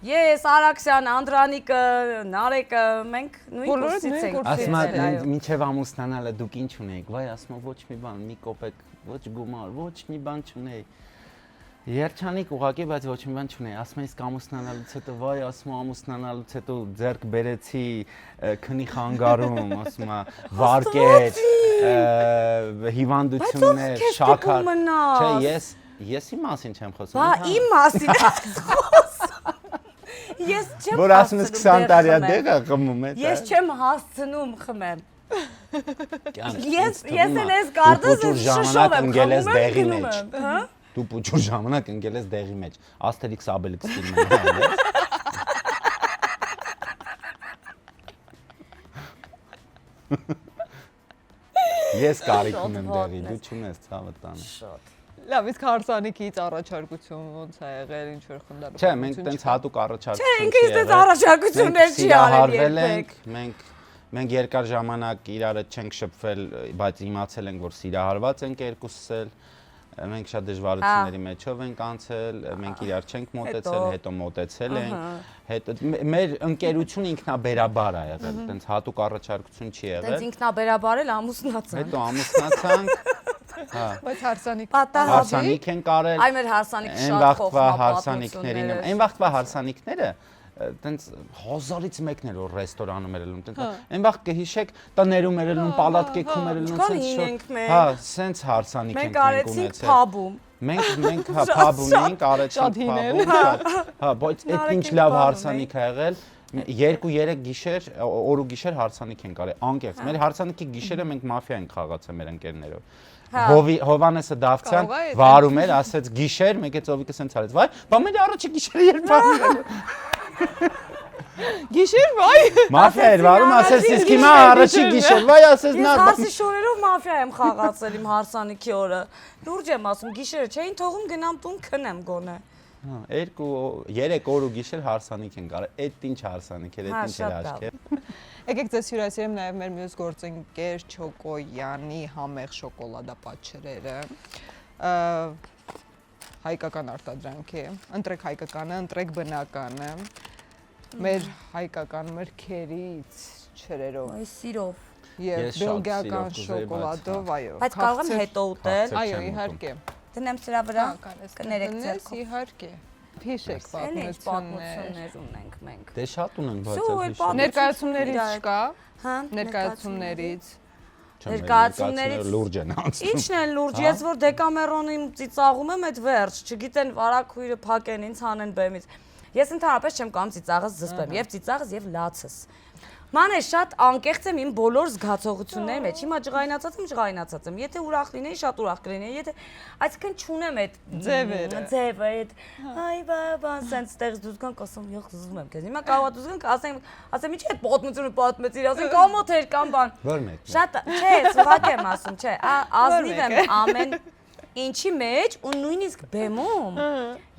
Ես, Արաքսյան, Անդրանիկը, Նարեկը, մենք նույն կուրսից ենք։ Ասմա մինչև ամուսնանալը դուք ինչ ունեիք։ Վայ, ասմա ոչ մի բան, մի կոպեկ, ոչ գումար, ոչ մի բան չունեի։ Երջանիկ ուղակի, բայց ոչ մի բան չունեի։ Ասում ես ամուսնանալուց հետո, վայ, ասում ամուսնանալուց հետո ձեռք բերեցի քնի խանգարում, ասում վարկեր, հիվանդություններ, շաքար։ Չէ, ես Ես իմ մասին չեմ խոսում։ Բա իմ մասին ես չեմ Որ ասում ես 20 տարի դեղը խմում ես։ Ես չեմ հասցնում խմեմ։ Ես Ես էլ ես կարծես շշով եմ ընկելես խմում դեղի եմ, մեջ։ հա։ Դու փոքր ժամանակ ընկելես դեղի մեջ։ Աստերիքս Աբելիքս ֆիլմը։ Ես կարիք ունեմ դեղի, դու չունես ցավը տանը։ Շատ։ Լավ, իսկ հարսանիքից առաջարկություն ոնց է եղել, ինչ որ խնդրում։ Չէ, մենք տենց հատուկ առաջարկություն Չէ, ինքը ինձ առաջարկություններ չի արել երբեք։ Մենք երկար ժամանակ իրար հետ չենք շփվել, բայց իմացել ենք, որ սիրահարված ենք երկուսս էլ։ Մենք շատ դժվարությունների մեջով ենք անցել, մենք իրար չենք մոտեցել, հետո մոտեցել ենք։ Հետո մեր ընկերությունը ինքնաբերաբար է եղել, տենց հատուկ առաջարկություն չի եղել։ Տենց ինքնաբերաբար էլ ամուսնացանք։ Հետո ամուսնացանք։ Հա։ Բայց հարսանիք Հարսանիք են կարել։ Այ մեր հարսանիք Այն շատ վաղվա հարսանիքներին։ այն վաղվա հարսանիքները տենց հազարից մեկն էր որ ռեստորանում էր ելնում տենց այն վաղ կհիշեք տներում էր ելնում պալատկեքում էր ելնում Չկան սենց հինենք մենք։ հա սենց հարսանիք Մենք ենք արեցինք փաբում։ մենք հա փաբում էինք արեցինք փաբում հա բայց այդ ինչ լավ հարսանիք ա եղել 2-3 գիշեր օր ու գիշեր հարսանիք ենք արել անկեղծ մեր հարսանիքի գիշերը մենք մաֆիա ենք խաղացել մեր ընկերներով Հովանեսը Դավթյան վարում էր, ասեց գիշեր, մեկ է ծովիկը սենց արեց, վայ, բա մեր առաջի գիշերը երբ վարում Գիշեր, վայ։ Մաֆիա էր վարում, ասեց իսկ հիմա առաջի գիշեր, վայ, ասեց նա։ Ես հասի շորերով մաֆիա եմ խաղացել իմ հարսանիքի օրը։ Լուրջ եմ ասում, գիշերը չէին թողում գնամ տուն քնեմ գոնե։ 2-3 օր ու գիշեր հարսանիք են կարել, այդ ինչ հարսանիք էր, այդ ինչ էր աչք։ Եկեք ձեզ հյուրասիրեմ նաև մեր մյուս գործընկեր Չոկոյանի համեղ շոկոլադա պատշերերը։ Հայկական արտադրանք է։ Ընտրեք հայկականը, ընտրեք բնականը։ Մեր հայկական մրգերից չրերով Այ սիրով։ եւ բելգիական շոկոլադով, այո։ Բայց կարող եմ հետո ուտել։ Այո, իհարկե։ Դնեմ սրա վրա։ Կներեք ձեռքով։ ձեռքով։ Իհարկե։ Հիշեք Էլի պատմություններ։ պատմություններ ունենք մենք։ Դե շատ ունենք Սու, բայց էլ այդ Ներկայացումներից կա։ Հա, Ներկայացումներից։ Ներկայացումներից լուրջ են անցնում։ Ինչն է լուրջ, ես որ դեկամերոնի ծիծաղում եմ այդ վերջ, չգիտեն վարակույրը փակեն ինձ հանեն բեմից։ Ես ընդհանրապես չեմ կամ ծիծաղս զսպեմ, եւ ծիծաղս եւ լացս։ Մանե շատ անկեղծ եմ իմ բոլոր զգացողությունների մեջ։ Հիմա ջղայնացած եմ։ Եթե ուրախ լինեի, շատ ուրախ կլինեի, եթե այսինքն չունեմ այդ ձևը, այդ այ բա, սենց տեղից դուրս գանք, ասում, յող զզվում եմ քեզ։ Հիմա կարող դուրս գանք, ասեմ, ի՞նչ է այդ պատմությունը պատմեցիր, ասեմ, կամոթ էր կամ բան։ Որ մեկ։ Շատ, չէ, ուղղակի եմ ասում, չէ, ազնիվ եմ ամեն ինչի մեջ ու նույնիսկ բեմում,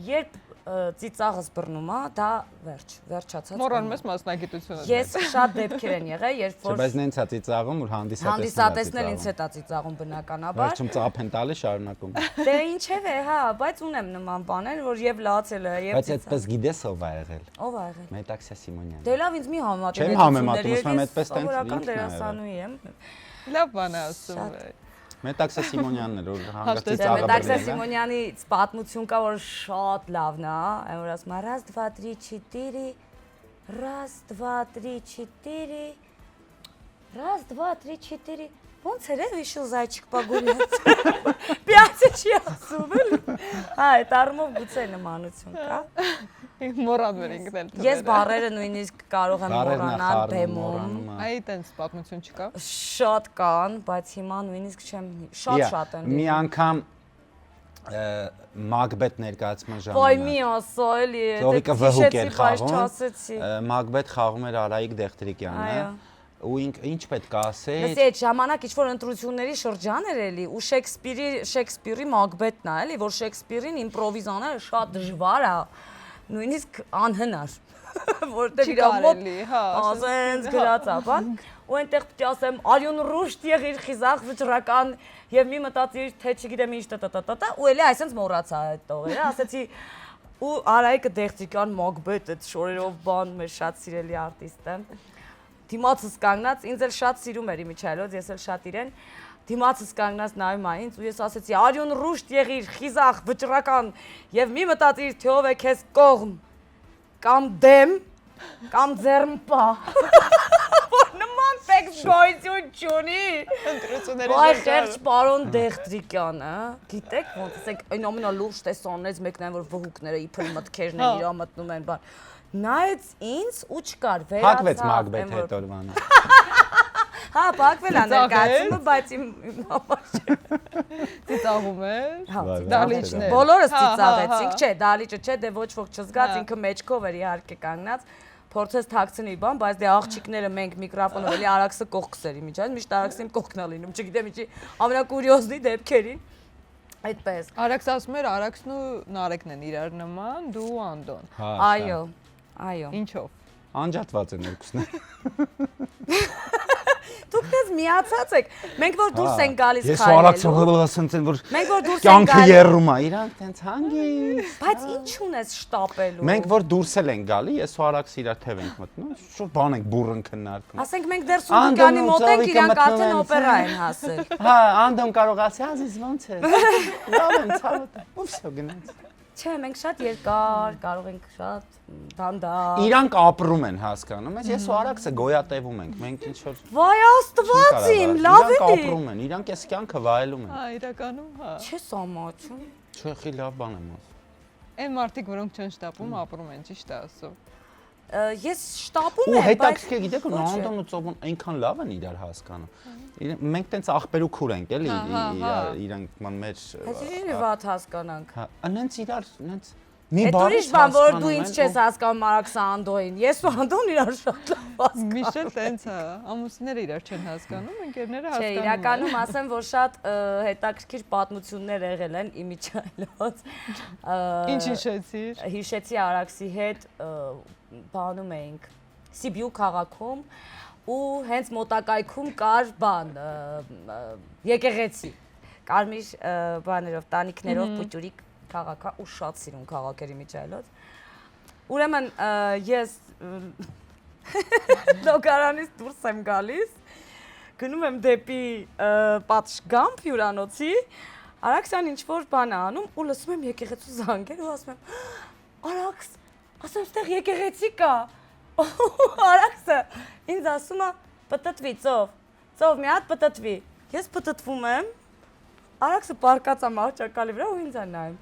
երբ ծիծաղս բռնում է, դա վերջացած։ Մոռանում ես մասնագիտությունը։ Ես շատ դեպքեր են եղել, երբ որ Բայց նենց է ծիծաղում, որ հանդիսատեսն էլ ինձ հետ է ծիծաղում բնականաբար։ Վերջում ծափ են տալի շարունակում։ Դե ինչև է, հա, բայց ունեմ նման բաներ, որ եւ լացել է, եւ Բայց այդպես գիտես ով ա եղել։ ով ա եղել։ Մետաքսիա Սիմոնյանը։ Դե լավ, ինձ մի համեմատի։ Չեմ համեմատում, ասում եմ այդպես տենց Սովորական ինքն է եղել։ դերասանուհի եմ։ Լավ բան է ասում։ Մետաքսիա Սիմոնյանն էր, որ հանգստի Դե ծաղը Մետաքսիա Սիմոնյանից պատմություն կա, որ շատ լավն է, այն որ ասում է раз, два, три, четыре, раз, два, три, четыре, раз, два, три, четыре, ոնց էր вышел зайчик погулять, пять չի ասում էլի, հա, այդ առումով գուցե նմանություն կա։ Մոռանում էր ինքն էլ։ Ես բառերը նույնիսկ կարող եմ մոռանալ բեմում։ Այ տենց պատմություն չկա։ Շատ կան, բայց հիմա նույնիսկ չեմ շատ են։ Մի անգամ Մակբեթ ներկայացման Ոյ մի ժամանակ։ ասա էլի, Ծովիկը վհուկ էր խաղում։ չասեցի։ Մակբեթ խաղում էր Արայիկ Դեղտրիկյանն, Այո։ ու ինչ պետք է ասեի։ Լսի, այդ ժամանակ ինչ-որ ընտրությունների շրջան էր էլի, ու Շեքսպիրի Մակբեթն է էլի, որ Շեքսպիրին իմպրովիզաները շատ դժվար է, նույնիսկ անհնար, որտեղ իր մոտ ասենց գրած է, բան, ու այնտեղ պետք է ասեմ արյուն ռուշտ եղիր խիզախ վճռական եւ մի մտածիր թե չգիտեմ ինչ տա ու էլի այսպես մոռացա այդ տողերը, ասեցի ու Արայիկը Դեղտրիկյան Մակբեթ այդ շորերով բան մեր շատ սիրելի արտիստ է։ Դիմացս կանգնած, ինձ էլ շատ սիրում էր Միչայելոց, ես էլ շատ իրեն։ Դիմացս կանգնած նայում է ինձ ու ես ասեցի արյուն ռուշտ եղիր, խիզախ, վճռական եւ մի մտածիր թե ով է քեզ կողմ կամ դեմ կամ ձեռնպա։ Որ նման տեքստ գոյություն չունի։ Ընտրությունների Այ խեղճ պարոն Դեղտրիկյանը, գիտեք ոնց ասենք այն ամենալուրջ տեսաններից մեկն այն որ վհուկները իբր մտքերն են իրա մտնում են բան։ Նայեց ինձ ու չկար վերացավ։ Փակվեց Մագբեթ հետորվանը։ Հա, փակվել ա ներկայացումը, բայց իմ համար չէ։ ծիծաղում էր։ Հա, Դալիճներ։ բոլորս ծիծաղեցինք, չէ, դալիճը չէ, դե ոչ ոք չզգաց, ինքը մեջքով էր իհարկե կանգնած։ Փորձեց թաքցնի բան, բայց դե աղջիկները մենք միկրոֆոնով էլի Արաքսը կողքս էր իմիջան, միշտ Արաքսը իմ կողքն է լինում, չգիտեմ ինչի ամենակուրիոզնի դեպքերին։ Այդպես։ Արաքս ասում էր Արաքսն ու Նարեկն են իրար նման, դու ու Անդոն։ Այո, այո։ Ինչով։ Անջատված են երկուսն։ Դուք դες միացած եք։ Մենք որ դուրս ենք գալիս Ես քայլելու։ Արաքսը ասենց են որ Մենք որ դուրս ենք կյանքը գալիս։ երրում է, իրանք տենց հանգիստ։ Բայց ինչ ունես շտապելու։ Մենք որ դուրս են գալի, ես ու Արաքսը իրար թև ենք մտնում, շուտ բան ենք բուրըն քննարկում։ Ասենք մենք դեռ Սունդուկյանի մոտ ենք, իրանք արդեն օպերա են հասել։ Հա, Անդոն կարող ասի, ազիզ ոնց է։ Լավ եմ, ցավոտ։ Ու վсё գնաց։ Չէ, մենք շատ երկար, կարող ենք շատ դանդաղ։ Իրանք ապրում են, հասկանում ես, ես ու Արաքսը գոյատևում ենք, մենք ինչ որ Վայ Աստված իմ, լավ Իրանք էլի։ ապրում են, իրանք էս կյանքը վայելում են։ Հա, իրականում, հա։ Չես ամաչում։ Չէ, խի լավ բան եմ ասում։ Այն մարդիկ, որոնք չեն շտապում, ապրում են, ճիշտ է ասում։ Ես շտապում Ու եմ, բայց հետաքրքիր գիտեք, ոչ է։ Անդոն ու Ծովոն այնքան լավ են իրար հասկանում։ Մենք տենց աղբեր ու քուր ենք, էլի, իրանք ման մեր Հազիվի վատ հասկանանք։ Հա, անենց իրար, անենց մի Այդ բառ ուրիշ բան, որ դու ինձ չես հասկանում Արաքսը Անդոյին։ Ես ու Անդոն իրար շատ լավ հասկանում։ Միշտ տենց է, ամուսինները իրար չեն հասկանում, ընկերները Չէ, հասկանում են։ իրականում ասեմ, որ շատ հետաքրքիր պատմություններ եղել են իմիջայլոց։ Ինչ հիշեցիր։ Հիշեցի Արաքսի հետ բանում էինք Սիբիու քաղաքում ու հենց մոտակայքում կար բան եկեղեցի կարմիր բաներով տանիքներով պուճուրիկ քաղաքը ու շատ սիրուն քաղաքերի միջայլոց ուրեմն ես լոկարանից դուրս եմ գալիս գնում եմ դեպի պատշգամբ հյուրանոցի Արաքսյան ինչ որ բան է անում ու լսում եմ եկեղեցու զանգեր ու ասում եմ Արաքս ասում ստեղ եկեղեցի կա Արաքսը ինձ ասում է պտտվի ծով մի հատ պտտվի ես պտտվում եմ Արաքսը պարկած է մահճակալի վրա ու ինձ է նայում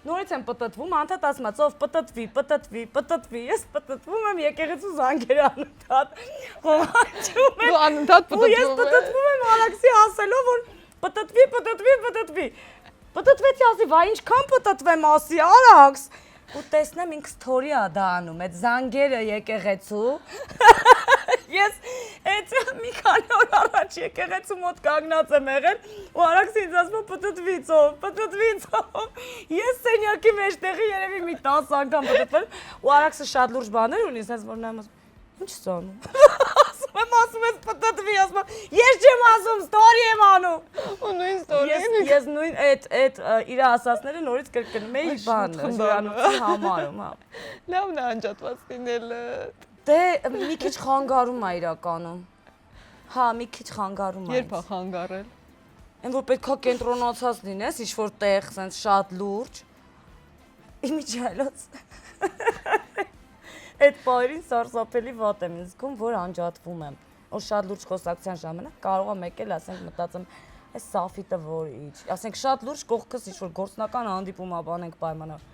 նորից եմ պտտվում անդադ ասում է ծով պտտվի ես պտտվում եմ եկեղեցու զանգերը անընդհատ խոհանջում եմ Դու անընդհատ ու ես պտտվում եմ Արաքսի ասելով որ պտտվի պտտվեցի ասի վայ ինչքան պտտվեմ ասի Արաքս ու տեսնեմ ինքը սթորի է դա անում, այդ զանգերը եկեղեցու։ Ես այդ մի քանի օր առաջ եկեղեցու մոտ կանգնած եմ եղել ու Արաքսը ինձ ասում է պտտվի ծով։ Ես սենյակի մեջտեղի երևի մի 10 անգամ պտտվել ու Արաքսը շատ լուրջ բաներ ունի, ասես որ նա ասում ինչ ես անում։ Ասում ես պտտվի, ասում ես չեմ ասում, ստորի եմ անում։ ու նույն ստորին։ Ես նույն այդ իր ասածները նորից կրկնում էի բան, հյուրանոցի համարում, հա։ Լավն է անջատված լինելը։ Դե մի քիչ խանգարում է իրականում։ Հա, մի քիչ խանգարում է։ Երբ է խանգարել։ Այն որ պետքա կենտրոնացած լինես, ինչ որ տեղ, սենց շատ լուրջ։ Իմիջայլոց։ Այդ պայրին սարսափելի վատ եմ զգում, որ անջատվում եմ։ Որ շատ լուրջ խոսակցության ժամանակ կարող եմ եկել, ասենք մտածեմ, այս Սաֆիտը որ ինչ, ասենք շատ լուրջ կողքս ինչ որ գործնական հանդիպում ա բանենք պայմանով։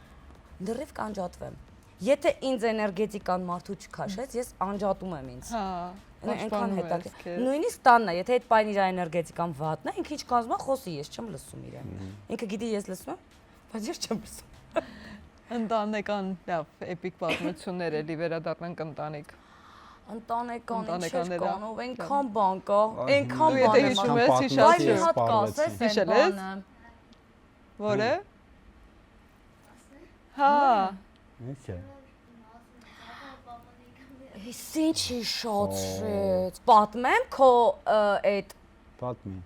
Դեռև կանջատվեմ։ Եթե ինձ էներգետիկան մարդու չքաշեց, ես անջատում եմ ինձ։ Հա, այնքան հետաքրքիր։ Նույնիսկ տանն է, եթե այդ պայն իր էներգետիկան վատն է, ինքը ինչ կազմում է, խոսի, ես չեմ լսում իրեն։ Ինքը գիտի ես լսում եմ, բայց ես չեմ լսում։ Ընտանեկան լավ էպիկ պատմություններ էլի վերադառնանք ընտանիք։ Ընտանեկան ինչ կանով, այնքան բան կա, այնքան Դու եթե հիշում ես, հիշած մի հատ կասես Հիշել այն ես։ բանը։ Որը։ Հա, Ինչե։ Ինչ հիշացրեց։ Պատմեմ քո այդ Պատմի։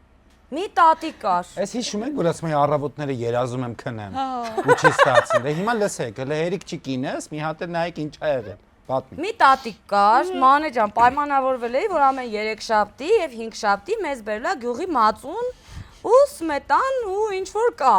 մի տատի կար։ Այս հիշում եք, որ ասում եմ առավոտները երազում եմ քնեմ։ Ու չի ստացվում։ Դե հիմա լսեք, հələ հերիք չի կինես, մի հատ էլ նայեք ինչ ա եղել։ Պատմի։ Մի տատիկ կար, մանե ջան, պայմանավորվել էի, որ ամեն 3 շաբթի եւ 5 շաբթի մեզ բերելա գյուղի մածուն ու սմետան ու ինչ որ կա։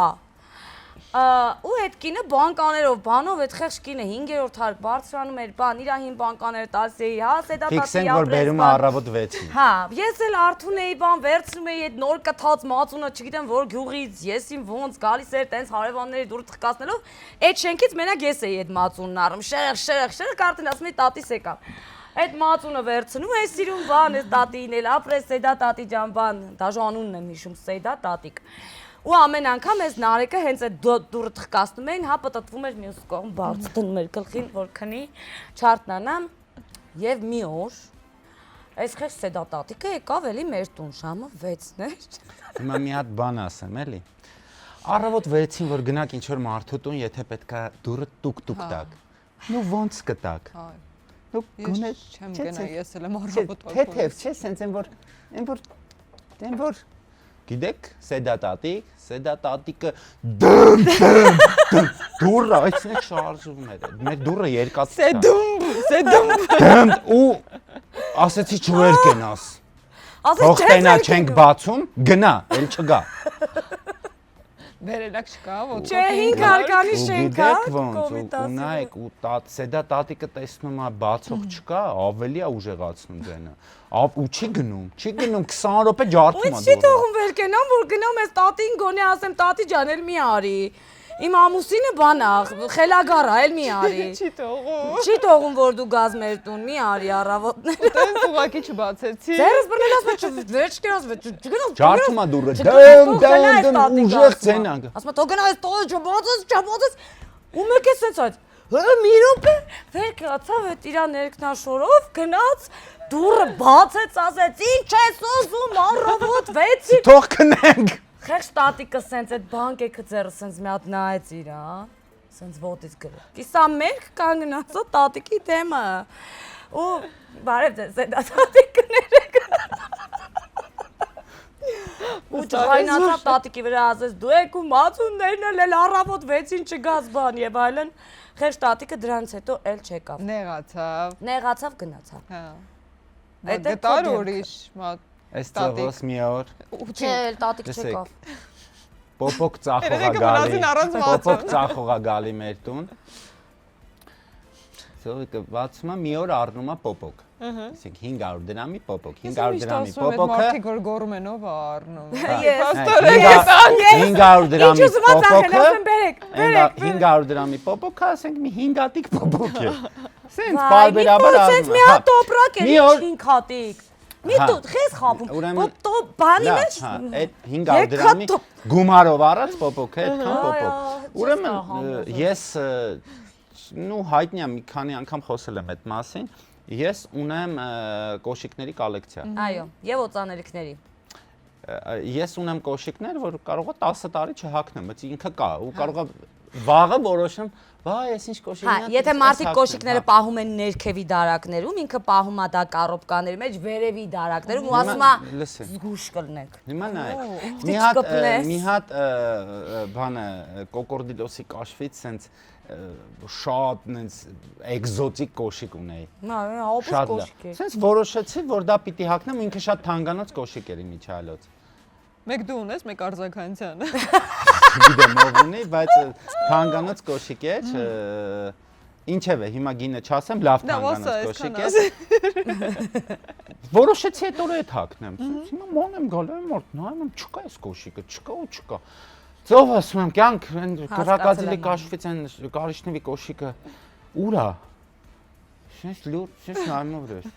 ու այդ կինը բանկաներով, բանով այդ խեղճ կինը 5-րդ հարկ բարձրանում էր, բան, իր հին բանկաները տալիս էի, հա, սեդա տատի Ֆիքսենք որ բերում է առավոտ 6-ին։ Հա, ես էլ արթուն էի, բան, վերցնում էի այդ նոր կթած մածունը, չգիտեմ որ գյուղից, ես իմ ոնց գալիս էր տենց հարևանների դուրս թխկացնելով, այդ շենքից մենակ ես էի այդ մածունն առում, շեղ, արդեն ասում էի տատիս եկավ։ Այդ մածունը վերցնում էի սիրուն բան, այս տատին էլ ապրես, սեդա տատի ջան բան, դաժանունն եմ հիշում, սեդա տատիկ։ Ու ամեն անգամ այս նարեկը հենց այդ դուրը թխկացնում էին, հա պտտվում էր մյուս կողմ, բարձ դնում էր գլխին, որ քնի, չարտնանամ, եւ մի օր այս խեղճ սեդա տատիկը եկավ էլի մեր տուն, ժամը 6-ն էր։ Հիմա մի հատ բան ասեմ, էլի։ Առավոտ 6-ին որ գնաք ինչ որ մարդու տուն, եթե պետքա դուրը տուկ-տուկ տակ։ Նու ոնց կտակ։ Դու գոնե չեմ գնա, ես էլ եմ առավոտ թեթև, չէ, սենց են որ գիտեք, սեդա տատիկը դմ դուրը այսինքն շարժվում էր։ Մեր դուրը երկաթ է։ Սեդում ու ասեցի չվեր կենաս։ Թող տենա չենք բացում, գնա, էլ չգա։ Վերելակ չկա, ոչ։ Չէ, 5 հարկանի շենք է, ո՞նց ունայք ու սեդա տատիկը տեսնում է բացող չկա, ավելի է ուժեղացնում ձենը։ Ու չի գնում 20 րոպե ջարդում է։ Ու չի թողում վեր կենամ, որ գնամ այս տատին գոնե ասեմ տատի ջան, էլ մի արի։ Իմ ամուսինը բանա, խելագար է, էլ մի արի։ Չի թողում։ Չի թողում որ դու գազ մեր տուն, մի արի առավոտները։ Տենց ուղակի չբացեցի։ Ձերս բռնել ասում վերջ կերած, չգնաց։ Ջարդում է դուրը, դեմ ուժեղ ձենա։ Ասում թող գնա այս տողը չբացես։ Ու մեկ է սենց այդ մի րոպե վեր կացավ այդ իր ներքնաշորով գնաց դուրը բացեց, ասեց ինչ ես ուզում առավոտ 6-ին։ Թող քնենք։ Խեղճ տատիկը սենց այդ բանկեքը ձեռը սենց մի հատ նայեց իրա, սենց ոտից գրել։ Կիսա մերկ կանգնած է տատիկի դեմը։ Ու բարև ձեզ այդ տատիկները։ Ու ջայնացավ տատիկի վրա ասեց դու եք ու մածուններն էլ առավոտ 6-ին չգազ բան եւ այլն։ Խեղճ տատիկը դրանից հետո էլ չեկավ։ Նեղացավ գնացավ։ Հա։ Այդ գտար ուրիշ մատ Այս ծովոս մի օր Չէ, էլ տատիկ չեկավ։ Պոպոկ ծախողա գալի մեր տուն։ Ծովիկը բացում է մի օր առնում է պոպոկ։ Իսկ 500 դրամի պոպոկ, 500 դրամի պոպոկը։ Մարդիկ որ գոռում են ով է առնում։ 500 դրամի պոպոկը։ 500 դրամի պոպոկը, ասենք մի 5 հատիկ պոպոկ է։ Սենց բարբերաբար առնում։ Սենց մի հատ տոպրակ է, 5 հատիկ։ Մի դու խես խապում։ Բանի մեջ։ Հա, այդ 500 դրամի գումարով առած պոպոկ է, այդքան պոպոկ։ Ուրեմն ես նու հայտնի եմ մի քանի անգամ խոսել եմ այդ մասին։ Ես ունեմ կոշիկների կոլեկցիա։ Այո, եւ օծաներիքների։ Ես ունեմ կոշիկներ, որ կարող է 10 տարի չհակնեմ, բայց ինքը կա ու կարող է վաղը որոշեմ, վայ, ես ինչ կոշիկներ։ Հա, եթե մարդիկ կոշիկները պահում են ներքևի դարակներում, ինքը պահում է դա կառոպկաների մեջ վերևի դարակներում ու ասում է զգուշ կլնեք։ Հիմա նայեք։ Մի հատ բանը կոկորդիլոսի կաշվից սենց շատ նենց էկզոտիկ կոշիկ ունեի։ Նա հոպուս կոշիկ է։ Սենց որոշեցի, որ դա պիտի հագնեմ, ինքը շատ թանկանոց կոշիկ էր իմիջայլոց։ Մեկ դու ունես, մեկ Արձաքանցյանը։ Գիտեմ ով ունի, բայց թանկանոց կոշիկ էր։ Ինչևէ, հիմա գինը չասեմ, լավ թանկանոց կոշիկ է։ Որոշեցի այդ օրը այդ հագնեմ։ Հիմա ման եմ գալու եմ որ նայում եմ, չկա այս կոշիկը, չկա ու չկա։ Ծով ասում եմ, կյանք գրակածիլի կաշվից են կարիշնվի կոշիկը ուրա։ Շենց լուր, շենց նայմով ռեր։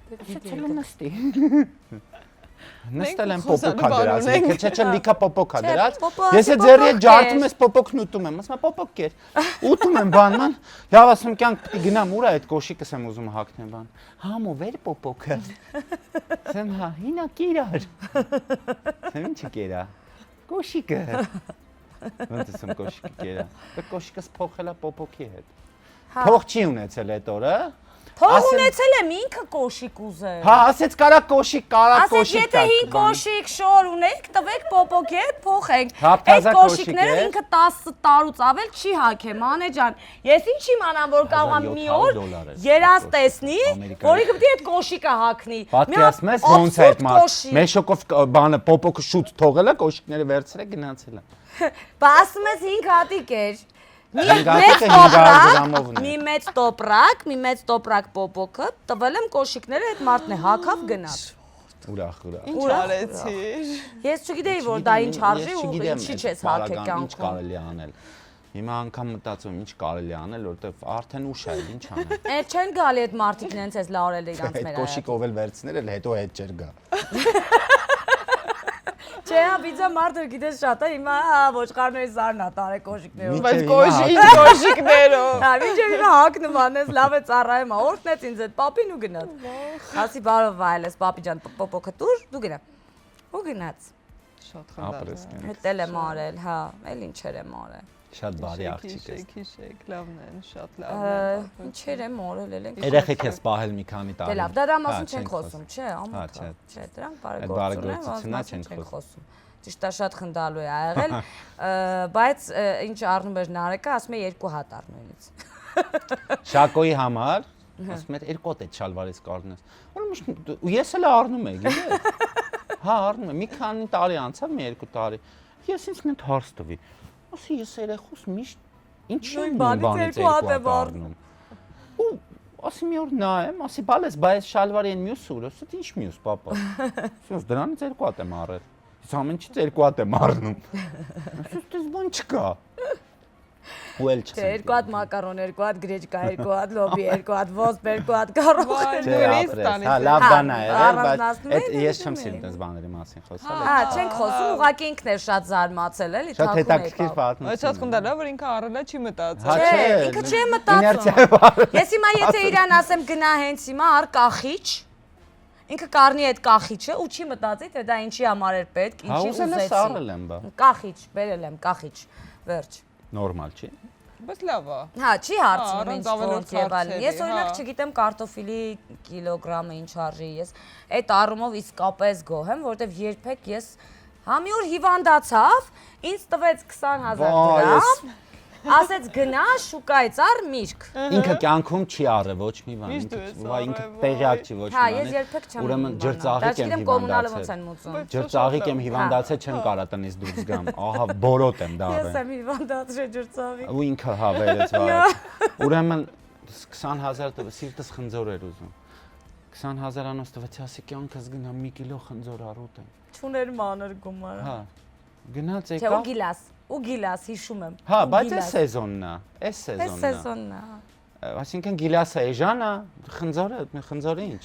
Շեցել եմ նստի։ Նստել եմ պոպոկա դրած, չէ լիքա պոպոկա դրած։ Ես է ձերի հետ ջարդում ես պոպոկն ուտում եմ, ասում եմ պոպոկ կեր։ Ուտում եմ բանման, լավ ասում կյանք պիտի գնամ ուրա այդ կոշիկս եմ ուզում հագնեմ բան։ Համո վեր պոպոկը։ Սեմ հա, հինա կիրար։ Սեմ ինչի կերա։ Կոշիկը։ Ոնց եմ կոշիկը կերա։ Դա կոշիկս փոխելա պոպոկի հետ։ Փող չի ունեցել այդ օրը։ Փող ունեցել եմ ինքը կոշիկ ուզել։ Հա, ասեց կարա կոշիկ Ասեց եթե 5 կոշիկ շոր ունեք, տվեք պոպոկ է, փոխենք։ Թափթազա Այդ կոշիկ կոշիկները է։ ինքը 10 տարուց ավել չի հագեմ, Անե ջան։ Ես ինչ իմանամ, որ կարող եմ մի օր երազ տեսնի, որի պետք է այդ կոշիկը հագնի։ Պատկերացնում ես ոնց է այդ մարդ։ Մեշոկով բանը պոպոկը շուտ թողել է, կոշիկները վերցրել է գնացել է։ Բա ասում ես 5 հատիկ էր։ Մի մեծ տոպրակ պոպոկը տվել եմ կոշիկները, այդ մարդն է հագավ գնաց։ Ուրախ։ Ինչ արեցիր։ Ես չգիտեի, որ դա ինչ արժի ու ինչի չես հագել Ինչ կյանքում։ կարելի է անել։ Հիմա անգամ մտածում ինչ կարելի է անել, որովհետև արդեն ուշ է, ինչ անել։ Այդ չեն գալի այդ մարդիկ նենց էս լարել իրանց Այդ մեր կոշիկով էլ վերցնել, հետո հետ չեր գա։ Չէ, հա, բիձա մարդը գիտես շատ է, հիմա ոչխարների զարն է տարե կոշիկներով։ Բայց կոշիկներով։ Հա, մինչև հիմա հագնում անես, լավ է ծառայում, օրհնեց ինձ այդ պապին ու գնաց։ Ասի բարով վայելես, պապի ջան, պոպոկը տուր, դու գնա։ Ու գնաց։ Շատ խնդրեմ։ Հետել եմ արել, հա, էլ ինչեր եմ արել։ Շատ բարի աղջիկ ես։ Քիշեք, լավն են, շատ լավն են։ Ինչեր եմ արել, էլ ենք։ Երեխեք ես պահել մի քանի տարի։ Դե լավ, դա մասին չենք խոսում, չէ, ամոթ։ չէ։ Չէ, դրանք բարեգործությունն է, չենք չենք խոսում։ Ճիշտ է, շատ խնդալու է եղել, բայց ինչ առնում էր Նարեկը, ասում է 2 հատ առնու ինձ։ Շակոյի համար, ասում է 2 հատ է շալվարից կառնես։ Ու ես էլ առնում եմ, գիտես։ Հա, առնում եմ, մի քանի տարի անցավ, մի 2 տարի։ Ես ինձ մի հարց տվի։ Ասի ես երեխուս միշտ ինչ բանից 2 հատ եմ առնում։ Ու ասի մի օր նայեմ, ասի բալես, բայց շալվարի են մյուս ուր, ասի ինչ մյուս, պապա։ Ասի դրանից 2 հատ եմ առել։ Ես ամենից 2 հատ եմ առնում։ Ասի դες բան չկա։ Ու էլ Չէ, 2 հատ մակարոն, 2 հատ գրեչկա, 2 հատ լոբի, 2 հատ ոսպ, 2 հատ կարող։ Հա, լավ բան է, բայց այդ ես չեմ սիրում այս բաների մասին խոսալ։ Հա, չենք խոսում, ուղղակի ինքն էր շատ զարմացել, էլի, Շատ թաքուն հետաքրքիր պատմություն։ Բայց շատ խնդալա, որ ինքը առելա չի մտածել։ Հա, Չէ, ինքը չի մտածում։ Ես հիմա եթե իրան ասեմ գնա հենց հիմա առ կախիչ, ինքը կառնի այդ կախիչը ու չի մտածի, թե դա ինչի համար էր պետք, Հա, ինչի ուզել ես առել եմ, բա։ Կախիչ, բերել եմ կախիչ, վերջ։ Նորմալ չի։ Բայց լավ է։ Հա, չի հարցնում առանց ինչ ավելորդ ոնց եւ այլն։ հարցերի, Ես օրինակ հա։ չգիտեմ կարտոֆիլի կիլոգրամը ինչ արժի, ես այդ առումով իսկապես գոհ եմ, որովհետեւ երբեք ես հա մի օր հիվանդացավ, ինձ տվեց 20000 դրամ, ասեց գնա շուկայից առ միրգ։ Ինքը կյանքում չի առել ոչ մի բան, Միշտ ու ես ինքը ինքը առել, տեղյակ չի ոչ մի Հա, բան։ ես երբեք չեմ։ Ուրեմն ջրծաղիկ եմ կոմունալը ոնց են հիվանդացել։ մուծում։ Ջրծաղիկ եմ հիվանդացել, չեմ կարա տնից դուրս գամ։ Ահա բորոտ եմ Ես դառել։ եմ հիվանդացրել ջրծաղիկ։ Ու ինքը հա վերեց վարել։ Ուրեմն 20000 տվեց, սիրտս խնձոր էր ուզում։ 20000-անոց տվեց, ասի կյանքս գնա 1 կիլո խնձոր առուտ եմ։ Չուներ մանր գումար։ Հա։ Գնաց Չէ, եկա։ ու գիլաս հիշում եմ։ Հա, բայց այս սեզոնն է, այս Այս սեզոնն է։ սեզոնն է։ Այսինքն գիլասը էժան է, խնձորը ինչ։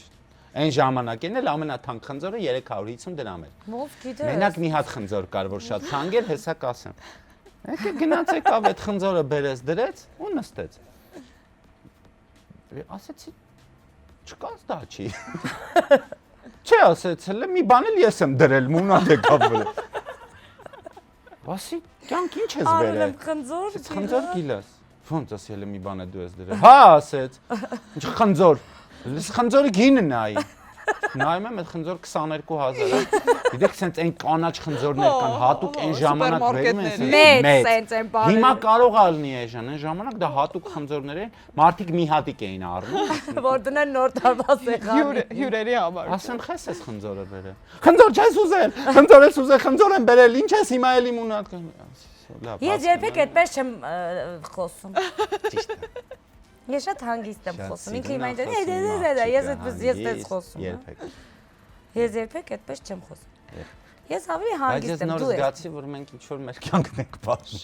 Այն ժամանակին էլ ամենաթանկ խնձորը 350 դրամ էր։ Ո՞վ գիտես։ Մենակ մի հատ խնձոր կար, որ շատ թանկ էր, հեսա կասեմ։ Եկե գնաց եկավ այդ խնձորը բերեց, դրեց ու նստեց։ Ասեցի չկաց դա չի։ Չէ, ասեց, հələ մի բան էլ ես եմ դրել, մունատ եկավ վրա։ Ասի, կյանք ինչ ես Արել բերել։ եմ խնձոր։ Խնձոր գիլաս։ Ոնց ասի հələ մի բան է դու ես դրել։ Հա, ասեց։ Ինչ խնձոր։ Խնձորի գինը նայի։ Նայում եմ այդ խնձոր 22000 է։ Գիտեք, սենց այն կանաչ խնձորներ կան, հատուկ այն ժամանակ վերում են։ Մեծ սենց են բարել։ Հիմա կարող է լինի էժան, այն ժամանակ դա հատուկ խնձորներ են, մարդիկ մի հատիկ էին առնում։ Որ դնեն նոր տարվա սեղանի։ Հյուրերի համար։ Ասեմ, խես ես խնձորը բերել։ Խնձոր չես ուզել, խնձոր ես ուզել, խնձոր եմ բերել, ինչ ես հիմա էլի մունատ կան։ Ես երբեք այդպես չեմ խոսում։ Ճիշտ է։ Ես շատ հանգիստ եմ խոսում։ Ինքը հիմա սիրուն ինձ է ես խոսում, այդպես խոսում։ երբեք։ Ես երբեք այդպես չեմ խոսում։ Ես ավելի Բայց հանգիստ ես եմ, նոր դու ես։ զգացի, որ մենք ինչ-որ մեր կյանքն ենք պատմում։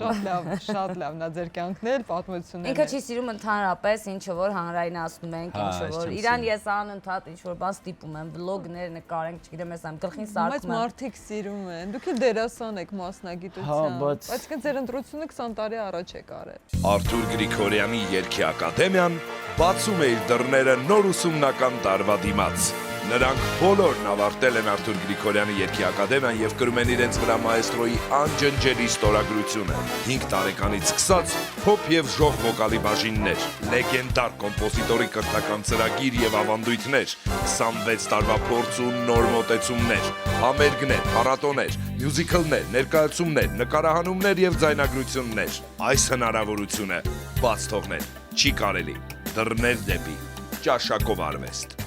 Շատ լավն է ձեր կյանքն էլ, պատմությունները։ Ինքը չի սիրում ընդհանրապես ինչ որ հանրայնացնում ենք, Հա, ինչ ես որ չեմ իրան սիրում։ ես անընդհատ ինչ որ բան ստիպում եմ, վլոգներ նկարենք, չգիտեմ, ես ամ գլխին Բայց սարքում եմ։ մարդիկ սիրում են։ Դուք էլ դերասան եք մասնագիտությամբ։ Հա, բայց Բայց ձեր ընտրությունը 20 տարի առաջ եք արել։ Արթուր Գրիգորյանի երգի ակադեմիան բացում է իր դռները նոր ուսումնական տարվա դիմաց։ Նրանք բոլորն ավարտել են Արթուր Գրիգորյանի երգի ակադեմիան եւ կրում են իրենց վրա մաեստրոյի անջնջելի ստորագրությունը։ 5 տարեկանից սկսած փոփ եւ ժող վոկալի բաժիններ, լեգենդար կոմպոզիտորի կրթական ծրագիր եւ ավանդույթներ, 26 տարվա փորձ ու նոր մոտեցումներ, համերգներ, փառատոներ, մյուզիքլներ, ներկայացումներ, նկարահանումներ եւ ձայնագրություններ։ Այս հնարավորությունը բաց թողնել չի կարելի։ Դռներ դեպի ճաշակով արվեստ։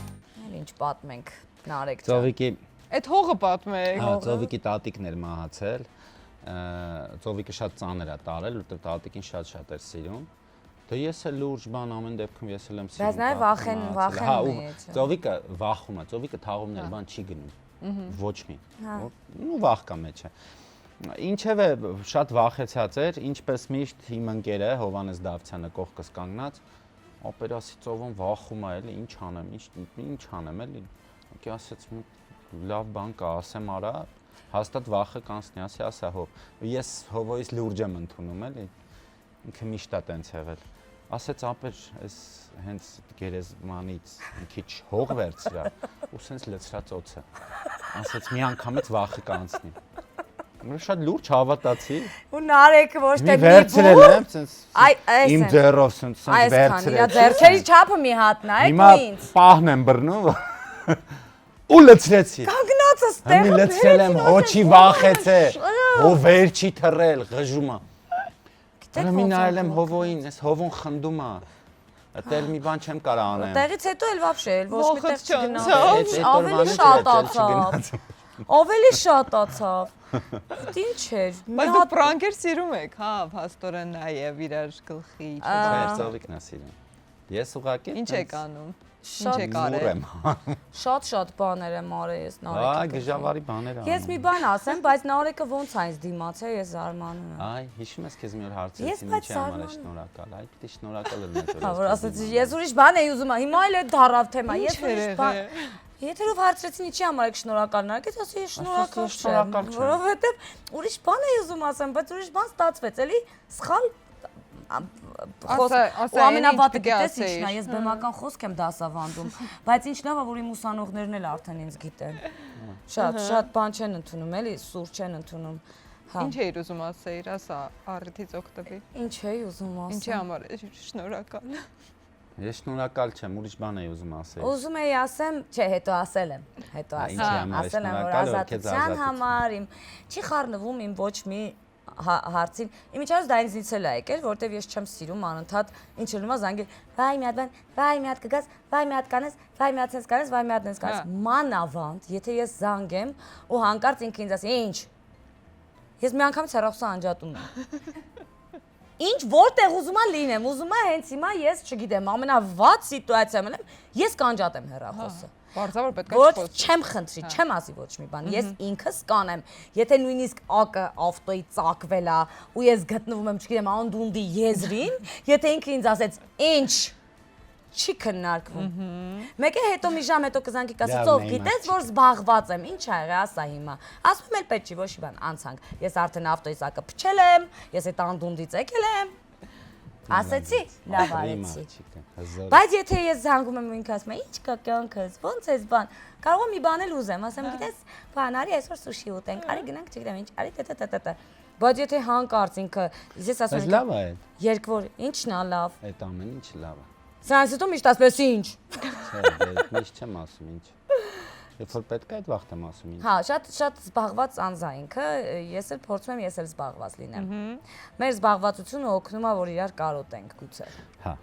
Ինչ պատմենք Նարեկ ջան։ Ծովիկի Այդ հողը պատմեք։ Հա, Ծովիկի տատիկն էր մահացել։ Ծովիկը շատ ծանր է տարել, որտեղ տատիկին շատ էր սիրում։ Դե ես էլ լուրջ բան ամեն դեպքում ես էլ եմ սիրում։ Բայց նաև վախենում է։ Ծովիկը վախում է, ծովիկը թաղումներ բան չի գնում։ Ոչ մի։ Ու վախ կա մեջը։ Ինչևէ շատ վախեցած էր, ինչպես միշտ իմ ընկերը Հովանես Դավթյանը կողքս կանգնած օպերասի ծովում վախում է էլի, ինչ անեմ էլի։ Ոքի ասեց լավ բան կա, ասեմ արա, հաստատ վախը կանցնի, ասա հով։ Ես հովոյից լուրջ եմ ընդունում էլի։ Ինքը միշտ է տենց եղել։ Ասեց ապեր, այս հենց գերեզմանից մի քիչ հող վերցրա ու սենց լցրած օձը։ Ասեց մի անգամից վախը կանցնի։ Շատ լուրջ հավատացի։ Ու Նարեկը ոչ թե մի վերցրել եմ, սենց իմ ձեռով սենց վերցրել։ Իրա ձեռքերի չափը մի հատ նայեք Հիմա ինձ։ պահն եմ բռնում ու լցրեցի։ Կանգնածս տեղ։ Հիմա լցրել եմ, հոչի վախեցե։ Հո վեր չի թռել, գժում է։ Դեռ մի նայել եմ հովոյին, այս հովուն խնդում է։ Այդտեղ մի բան չեմ կարող անեմ։ Տեղից հետո էլ вообще ոչ մի տեղ չգնաց։ Ավելի շատացավ։ Ինչ էր։ Բայց դուք պրանկեր սիրում եք, հա, փաստորեն նաև իրար գլխի Չէ, ծովիկն է սիրում։ Ես ուղղակի Ինչ եք անում։ Շատ եք արել։ Շատ բաներ եմ արել ես Նարեկի։ Այ գժավարի բաներ անում։ Ես մի բան ասեմ, բայց Նարեկը ոնց այնց դիմաց է, ես զարմանում եմ։ Այ, հիշում ես քեզ մի օր հարցրեցի ինչի համար է շնորհակալ։ Այ պիտի շնորհակալ լինես։ Հա, որ ասեցի, ես ուրիշ բան էի ուզում, հիմա էլ է դարավ թեմա, ես ուրիշ բան։ Եթերով հարցրեցին ինչի համար եք շնորհակալ Նարեկից, ասի ես շնորհակալ չեմ, որովհետև ուրիշ բան էի ուզում ասեմ, բայց ուրիշ բան ստացվեց, էլի սխալ ու ամենավատը գիտես ինչն է, ես բեմական խոսք եմ դասավանդում, բայց ինչ լավ է, որ իմ ուսանողներն էլ արդեն ինձ գիտեն։ Շատ բան չեն ընդունում, էլի սուր չեն ընդունում։ Ինչ էիր ուզում ասեիր, ասա, առիթից օգտվի։ Ինչ էի ուզում ասել։ Ինչի համար է շնորհակալ։ Ես շնորհակալ չեմ, ուրիշ բան էի ուզում ասել։ Ուզում էի ասեմ, չէ, հետո ասել եմ, ասել եմ, որ ազատության համար իմ չի խառնվում իմ ոչ մի հարցին։ Իմիջիայլոց դա ինձնից էլ է եկել, որովհետև ես չեմ սիրում անընդհատ ինչ որ նոմա զանգել, վայ մի հատ բան, վայ մի հատ կգաս, վայ մի հատ կանես, վայ մի հատ sense կանես, վայ մի հատ sense կանես։ Մանավանդ, եթե ես զանգեմ ու հանկարծ ինքը ինձ ասի, ինչ։ Ես մի անգամից հեռախոսը անջատում եմ։ Ինչ որտեղ ուզում եմ լինեմ, ուզում եմ հենց հիմա ես չգիտեմ, ամենավատ սիտուացիայում եմ, ես կանջատեմ հեռախոսը։ Բարձրավոր պետք է Որ չեմ խնդրի, չեմ ասի ոչ մի բան, ես ինքս կանեմ, եթե նույնիսկ ակը ավտոյի ծակվել է ու ես գտնվում եմ, չգիտեմ, անդունդի եզրին, եթե ինքը ինձ ասեց, ինչ չի քննարկվում։ Մեկ է հետո մի ժամ հետո կզանգի կասի, ծով գիտես, որ զբաղված եմ, ինչ ա եղել, ասա հիմա։ Ասում եմ, պետք չի, ոչ մի բան, անցանք։ Ես արդեն ավտոյի սակը փչել եմ, ես այդ անդունդից եկել եմ։ Ասեցի, լավ արեցի։ Բայց եթե ես զանգում եմ ու ինքը ասում է, ինչ կա կյանքս, ո՞նց ես բան, կարող եմ մի բան էլ ուզեմ, ասեմ, գիտես, բան արի այսօր սուշի ուտենք, արի գնանք, չգիտեմ ինչ, արի տտտտտ։ Բայց եթե հանկարծ ինքը, ես ասում եմ, լավ է։ երկվոր, ինչն է լավ։ Այդ ամեն ինչ լավ է։ Սրանից հետո միշտ ասես ինչ։ Չէ, միշտ չեմ ասում ինչ։ Երբ որ պետք է այդ վաղտ եմ ասում ինչ։ Հա, շատ զբաղված անձ է ինքը, ես էլ փորձում եմ ես էլ զբաղված լինեմ։ Մեր զբաղվածությունը օգնում է, որ իրար կարոտենք գուցե։ Հա։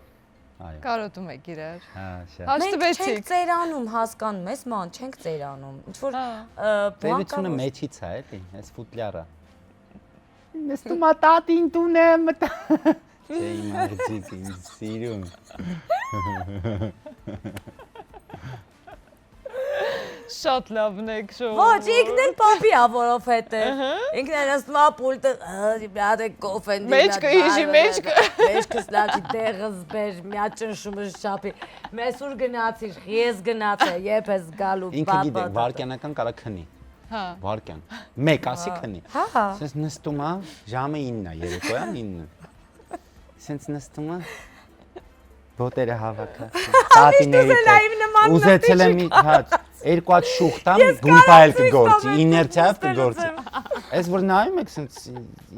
Այո։ Կարոտում եք իրար։ Հա, շատ։ Մենք չենք ծերանում, հասկանում ես, ման, չենք ծերանում։ Ինչ որ Պետությունը մեջից է, էլի, այս ֆուտլյարը։ Նստում է տատին տուն է մտա։ Չէ, իմ աղջիկ ինձ սիրում։ Շատ լավն եք շո։ Ոչ, ինքն էլ պապի է, որովհետև ինքն էլ ասում է պուլտը, մի հատ կոֆեն դի։ Մեջքը հիշի, մեջքը։ Մեջքս լաչի տեղս բեր, մի հատ ճնշումը շապի։ Մեսուր գնացիր, ես գնացա, երբ ես գալու Ինքը գիտե, վարքյանական կարա քնի։ Հա։ Վարքյան։ Մեկ ասի քնի։ Հա։ Սենց նստում է, ժամը 9-ն է, երեկոյան 9-ն։ Սենց նստում է բոտերը հավաքը։ Տատիների։ Ուզեցել եմ, հա, Երկու հատ շուխ տամ, գույպայել կգործի, իներցիայով կգործի։ Այս որ նայում եք, սենց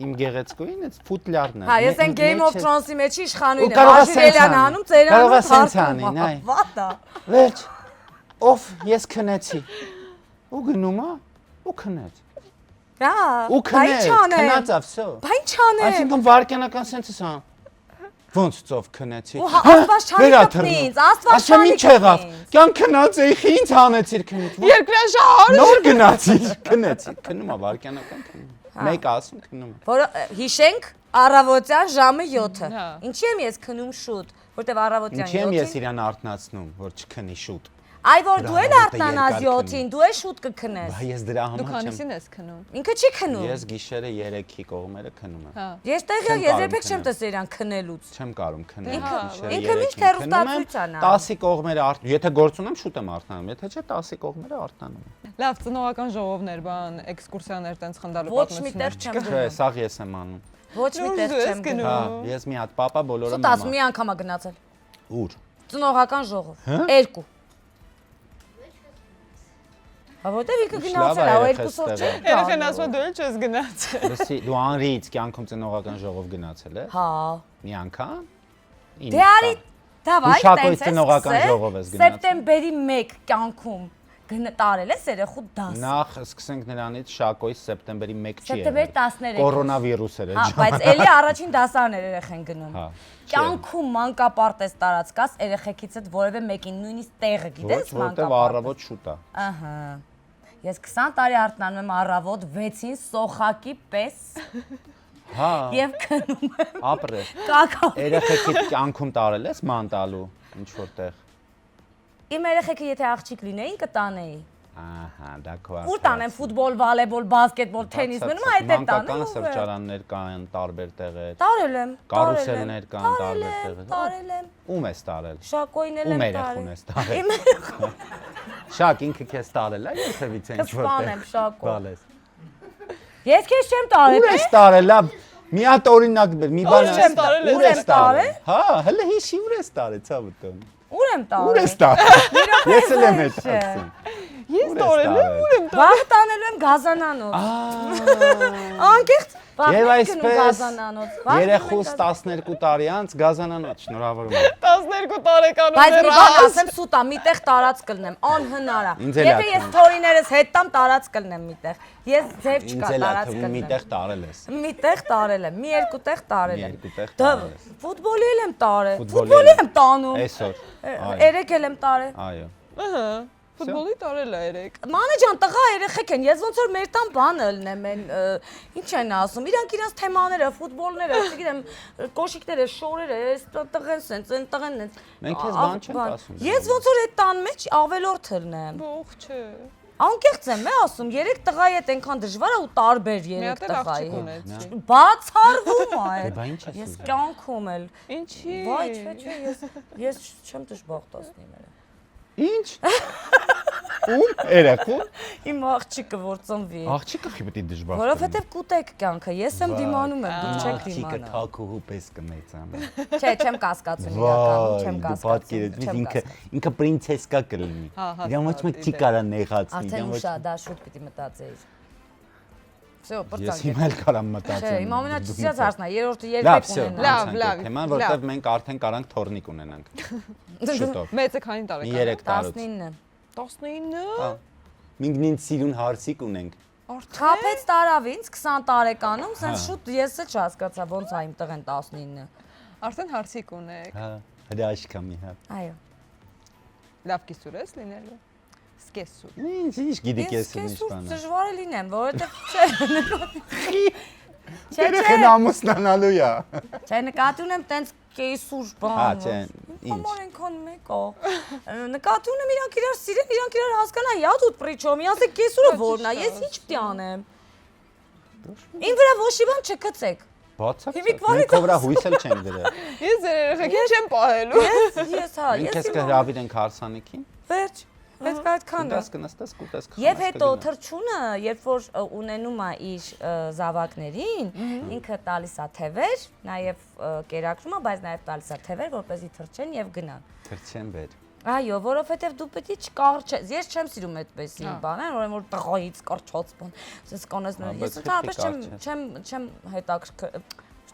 իմ գեղեցկուին, այս ֆուտլյարն է։ Հա, ես այն Game of Thrones-ի մեջ իշխանույն եմ, կարող է Աժիրելյան անում, ծերանում կարող է սենց անի, նայ։ Վատա։ Վերջ, ով ես քնեցի։ Ու գնում է, ու քնեց։ Հա, Ու քնեց, քնածավ, всё։ Բա ինչ անեմ։ Այսինքն վարքյանական սենց է սա։ Ոնց ծով քնեցի։ Ու Աստված չանի կպնից, Աստված չանի ինչ եղավ։ Կյան քնած էի, ինչ անեցիր քնից։ Երկրաշարժ։ Նոր գնացիր, քնեցի, քնում է վարքյանական քնում։ Մեկ ասում քնում է։ Որ հիշենք առավոտյան ժամը 7-ը։ Հա։ Ինչի եմ ես քնում շուտ, որտեվ առավոտյան Ինչի եմ 7-ին։ ես իրան արթնացնում, որ չքնի շուտ։ Այ որ դու էլ Առավոտը արթնանաս երկար 7-ին, դու էլ շուտ կքնես։ Բա ես դրա Դու համար քանիսին չեմ։ ես քնում։ Ինքը չի քնում։ Ես գիշերը 3-ի կողմերը քնում եմ։ Հա։ Ես տեղյակ Չեմ ես կարող երբեք չեմ քնել։ տեսել իրան քնելուց։ Չեմ կարող քնել։ Ինքը միշտ հեռուստացույց ա նայում։ 10-ի կողմերը եթե գործ ունեմ շուտ եմ արթնանում, եթե չէ 10-ի կողմերը արթնանում եմ։ Լավ, ծնողական ժողովներ, բան, էքսկուրսիաներ տենց խնդալու Ոչ մի տեղ չեմ Չէ, գնում։ սաղ ես եմ անում։ Ոչ մի տեղ չեմ գնում։ Հա, ես մի հատ papa բոլորը Սուտ ասում մի անգամ ա գնացել։ Ուր։ Ծնողական ժողով։ Հա? 2։ Հա որտեվ ինքը Լավ գնացել ա, ա, երեխես 2 օր տեղը։ չի։ Երեխեն ասում դու էլ չես գնացել։ Լսի, դու անրից կյանքում ծնողական ժողով գնացել ես։ Հա։ Մի անգամ։ Դե արի, դավայ, Շակոյի տենց է ծնողական սկսել, ժողով ես գնացել։ Սեպտեմբերի 1 կյանքում տարել ես երեխու 10։ Նախ սկսենք նրանից Շակոյի սեպտեմբերի 1 չի Սեպտեմբերի 13։ Կորոնավիրուս էր Հա, այդ բայց էլի առաջին դասարներ երեխեն գնում։ Հա, Կյանքում մանկապարտեզ տարածքած երեխեքից հետ որևէ մեկին նույնիսկ տեղը գիտես որտեվ մանկապարտեզ։ առավոտ շուտ է։ Ահա։ Ես 20 տարի արթնանում եմ առավոտ 6-ին սոխակի պես Հա, եւ քնում եմ ապրես։ կակա։ Երեխեքիդ կյանքում տարել ես ման տալու ինչ որտեղ։ Իմ երեխեքը եթե աղջիկ լինեին կտանեի։ Ահա, դա քո Ուր տանեմ ֆուտբոլ, վոլեյբոլ, բասկետբոլ, տենիս, մնում այդ է տանեմ։ Մանկական սրճարաններ կան տարբեր տեղեր։ Տարել եմ։ Կարուսելներ կան տարբեր տեղեր։ Տարել եմ։ Ում ես տարել։ Շակոյին էլ Ում եմ երեխուն ես տարել։ Իմ երեխուն։ Շակ ինքը քեզ տարել է երբևիցե ինչ որտեղ։ Կսպանեմ, Շակո։ Բալես։ Ես քեզ չեմ տարել։ Ուր ես տարել, լավ։ Մի հատ օրինակ բեր, մի բան չեմ տարել, ուր ես տարել։ Հա, հələ հիշի ուր ես տարել, ցավտոն։ Ուր եմ տարել։ Ուր ես տարել։ Ես էլ եմ հետ ասում։ Ես տարել եմ, ուր եմ Վաղ տանելու եմ գազանանոց։ Անկեղծ Եվ այսպես գազանանոց։ երեխուս 12 տարի անց գազանանոց շնորհավորում եմ։ 12 տարեկանում։ Բայց մի բան ասեմ սուտա, միտեղ տարած կլնեմ, անհնար է։ Ինձ էլ Եթե ա ես թվում։ թորիներս հետ տամ տարած կլնեմ միտեղ։ Ես ձև Ինձ չկա էլ է տարած թվում կլնեմ։ միտեղ տարել ես։ Միտեղ տարել եմ, մի երկու տեղ տարել Մի եմ։ երկու տեղ Դա տարել ես։ ֆուտբոլի էլ եմ տարել։ Ֆուտբոլի Ֆուտբոլի էլ եմ տանում։ Այսօր։ Երեք էլ եմ տարել։ Այո։ Ահա, ֆուտբոլի տարել է երեք։ Մանե ջան, տղա երեխեք են, ես ոնց որ մեր տան բանը ելնեմ, այն ինչ են ասում, իրանք իրանց թեմաները, ֆուտբոլները, չգիտեմ, կոշիկները, շորերը, այս տղեն սենց, այն տղեն նենց։ Մենք քեզ բան չենք ասում։ Ես ոնց որ այդ տան մեջ ավելորդ ելնեմ։ Բող չէ։ Անկեղծ եմ, ասում, 3 տղայի հետ այնքան դժվար է ու տարբեր 3 Մի հատ էլ տղայի աղջիկ հետ։ ունեցի։ Բացառվում է այդ։ Բա ինչ ես Ես ուզում։ կյանքում էլ։ Ինչի։ Վայ, չէ, ես չեմ դժբախտացնի մերը։ Ինչ։ Ում երեխու։ Իմ աղջիկը որ ծնվի։ Աղջիկը խի պետք է դժբախտ։ Որովհետև կուտեք կյանքը, ես եմ դիմանում եմ, դուք չեք Աղջիկը դիմանա։ թակուհու պես կմեծանա։ Չէ, չեմ կասկածում իրականում, չեմ Դու կասկածում։ պատկերացրու չեմ ինքը կասկածում։ ինքը պրինցեսկա կլինի։ Հա, հա, Իրան ոչ մեկ չի կարա նեղացնի, Արդեն իրան ոչ։ ուշա, դա շուտ պիտի մտածեիր։ Всё, Ես բրծանք։ հիմա էլ կարամ Չէ, մտածեմ։ իմ ամենաճիշտ հարցն է, երրորդը Լավ, երբեք всё, ունենա։ Լավ, անցանք լավ, այդ թեման, լավ։ որտեվ մենք արդեն կարանք թորնիկ ունենանք։ Շուտով։ Մեծը քանի Մի տարեկան։ 3 տարուց։ 19։ 19։ Հա։ Մինգնին սիրուն հարցիկ ունենք։ Չափեց տարավ ինձ 20 տարեկանում, Հա։ սենց շուտ ես էլ չհասկացա ոնց է իմ տղեն 19։ Արդեն հարցիկ ունեք։ Հա, հրաշքա մի հատ։ Այո։ Լավ կիսուր ես լինելու։ Սկեսուր։ Ինչ գիտեք ես ինչ Ես բան։ դժվար է լինեմ, որովհետև չէ։ Երեխեն ամուսնանալու է։ Չէ, նկատի ունեմ տենց կեսուր բան։ Հա, չէ, ինչ։ Համար այնքան մեկ է։ Նկատի ունեմ իրանք իրար սիրեն, իրանք իրար հասկանան, я тут при чем։ Ես է կեսուրը որն է, ես ինչ պիտի անեմ։ Ին վրա ոչ մի բան չգցեք։ Բացած։ Հիմիկ վարի Մենք ովրա հույս էլ չենք դրել։ Ես երեխեքին չեմ պահելու։ Ես հա, Մենք ես ես կհրավիրենք հարսանիքին։ վերջ։ Պետք է այդքանը։ Դաս կնստես, կուտես քան։ Եվ հետո թրջունը, երբ որ ունենում է իր զավակներին, ինքը տալիս է թևեր, նաև կերակրում է, բայց նաև տալիս է թևեր, որպեսզի թրջեն եւ գնան։ Թրջեն բեր։ Այո, որովհետև դու պետք է չկարճ ես։ Ես չեմ սիրում այդպեսի բաներ, որ տղայից կարճած բան։ Ես կանես ես ընդհանրապես չեմ հետաքրքր։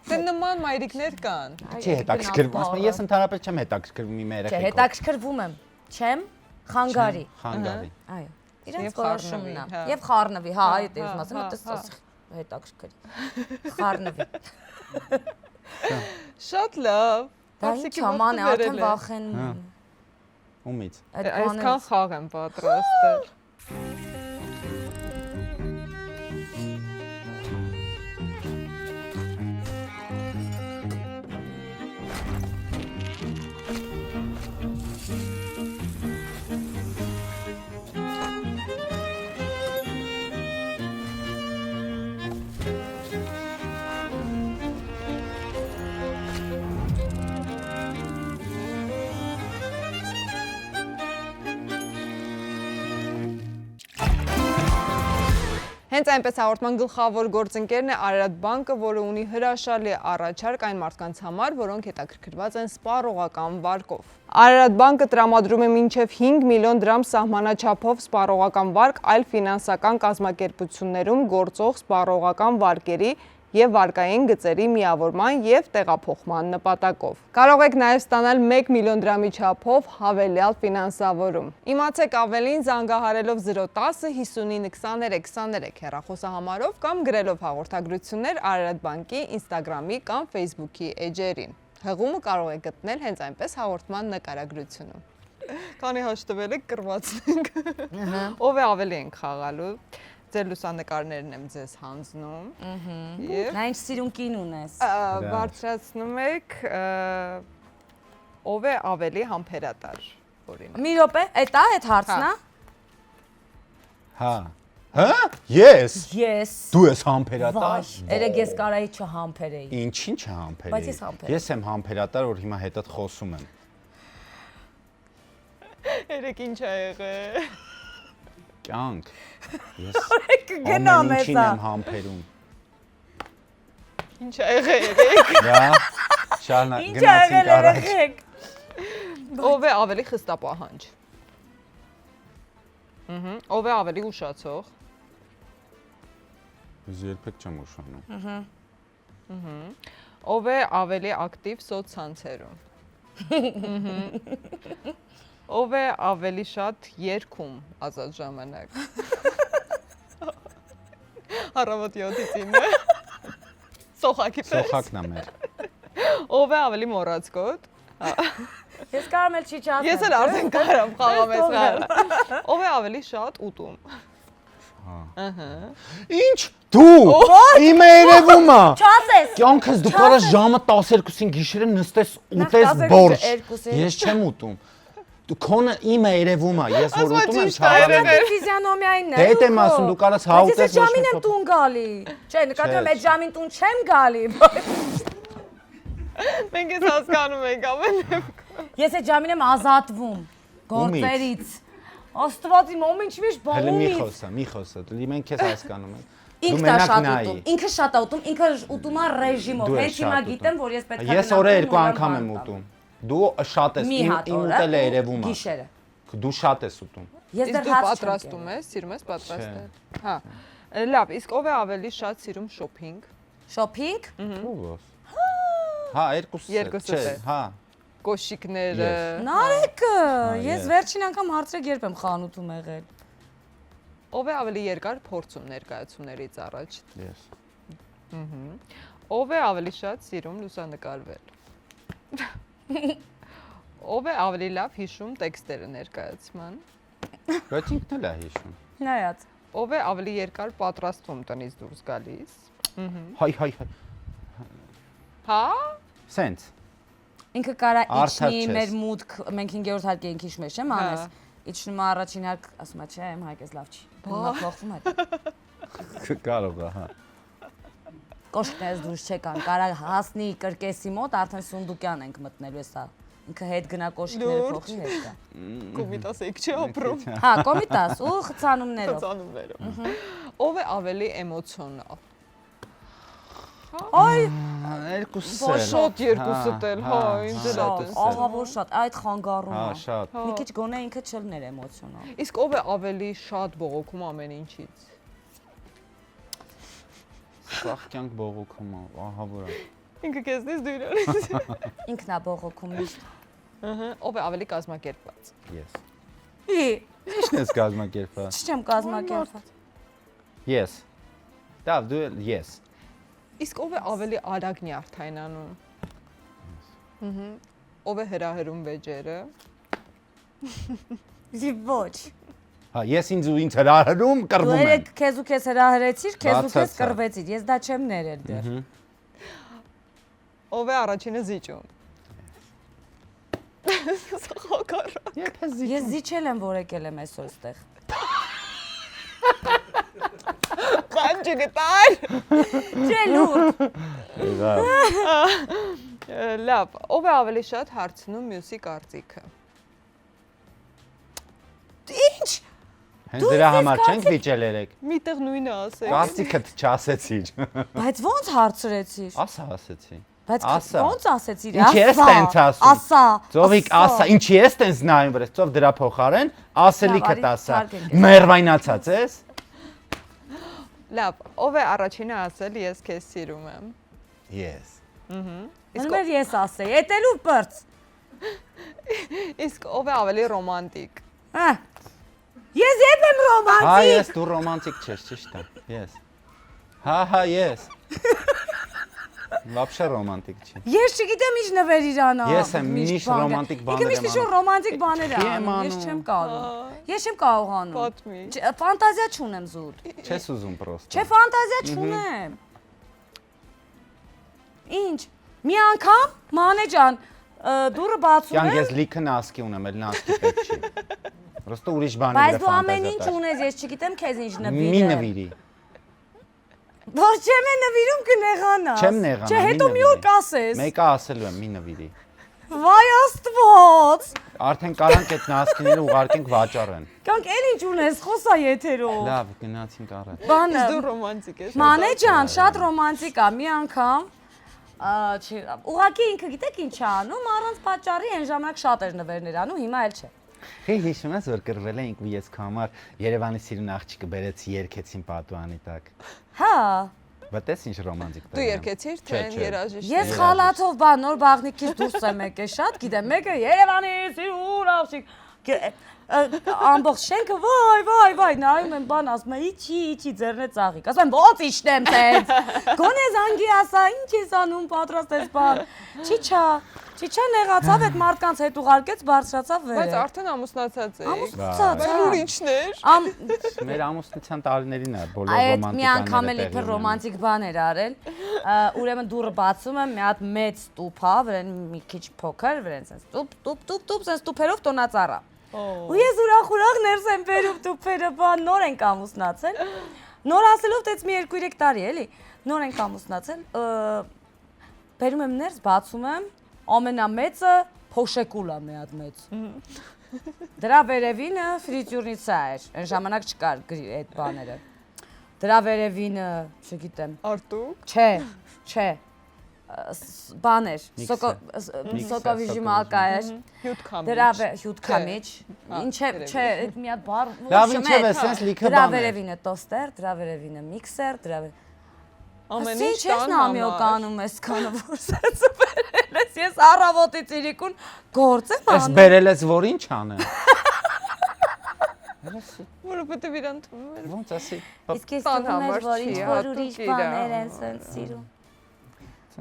Դե նման մայրիկներ կան։ Չի հետաքրքրվում, ես ընդհանրապես չեմ հետաքրքրվում իմ երեխեքով։ Չէ, հետաքրքրվում եմ, չեմ խանգարի։ Խանգարի։ Այո։ Իրենց որոշումն է։ Եվ խառնվի, հա, այդ ես ասեմ, այդպես հետաքրքրի։ Խառնվի։ Շատ լավ։ Դա ինչ աման է, արդեն վախենում եմ։ Ումից։ Այսքան խաղ եմ պատրաստել։ Հենց այնպես հաղորդման գլխավոր գործընկերն է Արարատ բանկը, որը ունի հրաշալի առաջարկ այն մարդկանց համար, որոնք հետաքրքրված են սպառողական վարկով։ Արարատ բանկը տրամադրում է մինչև 5 միլիոն դրամ սահմանաչափով սպառողական վարկ այլ ֆինանսական կազմակերպություններում գործող սպառողական վարկերի եւ վարկային գծերի միավորման եւ տեղափոխման նպատակով։ Կարող եք նաեւ ստանալ 1 միլիոն դրամի չափով հավելյալ ֆինանսավորում։ Իմացեք ավելին զանգահարելով 010 59 23 23 հեռախոսահամարով կամ գրելով հաղորդագրություններ Արարատ բանկի Instagram-ի կամ Facebook-ի էջերին։ Հղումը կարող եք գտնել հենց այնպես հաղորդման նկարագրությունում։ Քանի հաշտվել եք կրվածնենք։ Ով է ավելի ենք խաղալու։ Ձեր լուսանկարներն եմ ձեզ հանձնում։ Նա ինչ սիրուն կին ունես։ Բարձրացնում եք ով է ավելի համբերատար, օրինակ։ Մի րոպե, այդ հարցն է։ Հա։ Հա? Ես։ Ես։ Դու ես համբերատար։ Երեք ես կարայի չհամբերեի։ Ինչին չհամբերեի։ Բայց ես համբերեի։ Ես եմ համբերատար, որ հիմա հետդ խոսում եմ։ Երեք ինչ ա եղել։ Կյանք։ Ես Գնամ ինչին էսա։ եմ համբերում։ Ինչ ա եղել երեք։ Դա շարնա Ինչ ա եղել գնացինք առաջ։ երեք։ Ով է ավելի խստապահանջ։ Ով է ավելի ուշացող։ Ես երբեք չեմ ուշանում։ Ով է ավելի ակտիվ սոցցանցերում։ Ով է ավելի շատ երգում ազատ ժամանակ։ Առավոտ 7-ից 9։ Սոխակի պես։ Սոխակն է մեր։ Ով է ավելի մոռացկոտ։ Ես կարամ էլ չի չասեմ։ Ես էլ արդեն կարամ խաղամ ես խաղ։ Ով է ավելի շատ ուտում։ Ինչ դու իմ երևում է։ Չասես։ Կյանքս դու կարաս ժամը 12-ին գիշերը նստես ուտես բորշ։ Ես չեմ ուտում։ Դու քոնը իմ երևում է, ես որ ուտում եմ չարել։ Ֆիզիոնոմիային է։ Դե այդ եմ ասում, դու կարաս հա ուտես ոչ մի եմ տուն գալի։ Չէ, նկատում եմ այդ ժամին տուն չեմ գալի։ Մենք ես հասկանում ենք ամեն դեպքում։ Ես այդ ժամին եմ ազատվում գործերից։ Աստված իմ ում ինչ միշտ Հələ մի բողումից։ խոսա, դու մենք քեզ հասկանում ենք։ Ինքն է շատ ուտում, ինքը շատ է ուտում, ինքը ուտում է ռեժիմով։ Դու ես Հենց հիմա շատ գիտեմ, որ ես պետք է Ես օրը երկու անգամ եմ ուտում։ Դու շատ ես, Մի հատ իմ օրը ուտելը երևում է։ գիշերը։ Դու շատ ես ուտում։ Ես Իսկ դեռ դու հաց չեմ պատրաստում ես, սիրում ես պատրաստել։ Հա։ Լավ, իսկ ով է ավելի շատ սիրում շոփինգ։ Շոփինգ։ Ո՞վ։ Հա, երկուսս չէ, հա։ Կոշիկները։ Նարեկը, ես ես։ վերջին անգամ հարցրեք երբ եմ խանութում եղել։ Ով է ավելի երկար փորձում ներկայացումներից առաջ։ Ես։ Ով է ավելի շատ սիրում լուսանկարվել։ Ով է ավելի լավ հիշում տեքստերը ներկայացման։ Բայց ինքն էլ է հիշում։ Նայած։ Ով է ավելի երկար պատրաստվում տնից դուրս գալիս։ Հայ։ Հա։ Սենց։ Ինքը կարա Արդար իջնի չես։ մեր մուտք, մենք 5-րդ հարկ ենք հիշում ես, չեմ անես։ Իջնում է առաջին հարկ, ասում է, չէ, իմ հարկես լավ չի։ Հիմա փոխվում է։ Կարող է, հա։ Կոշկներս դուրս չեկան, կարա հասնի կրկեսի մոտ, արդեն Սունդուկյան ենք մտնելու էսա։ Ինքը հետ գնա կոշիկները փոխի հետ գա։ Կոմիտաս եք չի ապրում։ Հա, կոմիտաս ու խցանումներով։ Ծանումներով։ Ով է ավելի էմոցիոնալ։ Այ Երկուսը։ Շատ երկուսդ էլ, հա, ինձ էլ շատ, այդպես։ ահա որ շատ, այդ խանգարում Հա, է։ շատ։ Մի քիչ գոնե ինքը չլներ էմոցիոնալ։ Իսկ ով է ավելի շատ բողոքում ամեն ինչից։ Սաղ կյանք բողոքում է, ահա որ է։ Ինքը քեզնից դու իրենից։ Ինքն է բողոքում միշտ։ Ահա, ով է ավելի կազմակերպված։ Ես։ Ի, Ինչ ես կազմակերպած։ չեմ կազմակերպված։ Ես։ Դա դու ես։ Իսկ ով է ավելի արագ նյարդայնանում։ Ով է հրահրում վեճերը։ Ոչ։ Հա, ես ինձ հրահրում Դու կռվում եմ։ երեք քեզ ու քեզ հրահրեցիր, քեզ ու քեզ Բացացա։ կռվեցիր։ Ես դա չեմ ներել դեռ։ Ով է առաջինը զիջում։ Ես զիջել եմ, որ եկել եմ այսօր ստեղ։ Բան չգտար։ Չէ լուրջ։ Լավ, ով է ավելի շատ հարցնում մյուսի կարծիքը։ Ինչ։ Հենց դրա համար չենք վիճել երեք։ Միտեղ նույնը ասեք։ Կարծիքդ չասեցիր։ Բայց ո՞նց հարցրեցիր։ Ասա ասեցի։ Բայց ասա։ ո՞նց ասեցիր։ Ինչի ես տենց ասում։ Ասա։ Ծովիկ ասա, ինչի ես տենց նայում վրես, ծով դրա փոխարեն ասելիքդ Լավ, ասա։ արի, թարգենք։ Մերվայնացած ես։ Լավ, ով է առաջինը ասել ես քեզ սիրում եմ։ Ես։ Մնում էր ես ասեի, էտելու պրծ։ Իսկ ով է ավելի ռոմանտիկ։ Ես ետ եմ Հա, ռոմանտիկ։ ես դու ռոմանտիկ չես, ճիշտ է։ Ես։ Հա, ես։ Вообще ռոմանտիկ չի։ Ես չգիտեմ ինչ նվեր իրան ա։ Ես եմ միշտ ռոմանտիկ բաներ եմ անում։ Ինքը միշտ ինչ ռոմանտիկ բաներ է Եմ անում, ես անում։ չեմ կարող։ Ես չեմ կարողանում։ Պատմի։ Ֆանտազիա չունեմ զուտ։ Չես ուզում պրոստը։ Չէ, ֆանտազիա չունեմ։ Ինչ։ Մի անգամ Մանե ջան դուրը բացում Կյանք եմ։ ես լիքը նասկի ունեմ, էլ նասկի պետք չի։ Պրոստը ուրիշ բաներ Բայց է դու ամեն ինչ ֆանտազիա։ ունես, ես չգիտեմ քեզ ինչ Մի նվիրել։ նվիրի։ Որ չեմ նվիրում կնեղանաս։ Չեմ նեղանա, Չէ, մի հետո մի նվիրի։ օր կասես։ Մեկը ասելու եմ, մի նվիրի։ Վայ Աստված։ Արդեն կարանք այդ նասկիները ուղարկենք վաճառեն։ Կանք էլ ինչ ունես, խոսա եթերով։ Լավ, գնացինք առայ։ Բանը։ Դու ռոմանտիկ ես։ Մանե ջան, շատ ռոմանտիկ է, մի անգամ ուղղակի ինքը գիտեք ինչ է անում, առանց պատճառի այն ժամանակ շատ էր նվերներ անում, հիմա էլ չէ։ Հե հիշում ես որ կռվել էինք ու ես քո համար Երևանի սիրուն աղջիկը բերեցի երկեցին պատուանի տակ։ Հա, Բտես ինչ ռոմանտիկ Դու երկեցիր թե երաժիշտ։ ես խալաթով բան նոր բաղնիկից դուրս եմ եկել շատ, գիտեմ, մեկը Երևանի սիրուն աղջիկ ամբողջ շենքը վայ նայում եմ բան ասում եմ իչի ձեռնե ծաղիկ ասում եմ ո՞ց իշտեմ տենց գոնե զանգի ասա ինչ ես անում պատրաստ ես բան Չիչա նեղացավ այդ մարդկանց հետ ուղարկեց բարձրացավ վեր Բայց արդեն ամուսնացած եք։ ամուսնացած Բայց ուրիշներ։ Մեր ամուսնության տարիներին է բոլոր այդ ռոմանտիկաները։ մի անգամ էլ իբր ռոմանտիկ բան էր արել ուրեմն դուռը բացում եմ մի հատ մեծ տուփ հա վրան մի քիչ փոքր վրան sense տուփ sense տուփերով տոնածառա ու ես ուրախ ներս եմ բերում տուփերը բան նոր ենք ամուսնացել նոր ասելով դից մի 2-3 տարի էլի նոր ենք ամուսնացել բերում եմ ներս բացում եմ ամենամեծը փոշեկուլա մի հատ մեծ դրա վերևինը ֆրիտյուրնիցա էր այն ժամանակ չկար այդ բաները դրա վերևինը չգիտեմ Արտուկ։ չէ բաներ սոկովիժիմալկա էր հյութքամիչ ինչ չէ այդ մի հատ բառ Լավ ինչև է sense լիքը դրա բան է։ վերևինը տոստեր դրա վերևինը միքսեր դրա Ամեն ինչ ինչ չես տան նամյոկ համար։ անում ես քանը որ սեցը բերել ես ես առավոտի ծիրիկուն գործ եմ Էս անում բերել ես որ ինչ անեմ։ Որովհետև իրան թվում էր։ Ոնց ասի։ իսկ ես տան թվում էր համար որ չի, ինչ որ հատուկ ուրիշ իր բաներ են սենց սիրում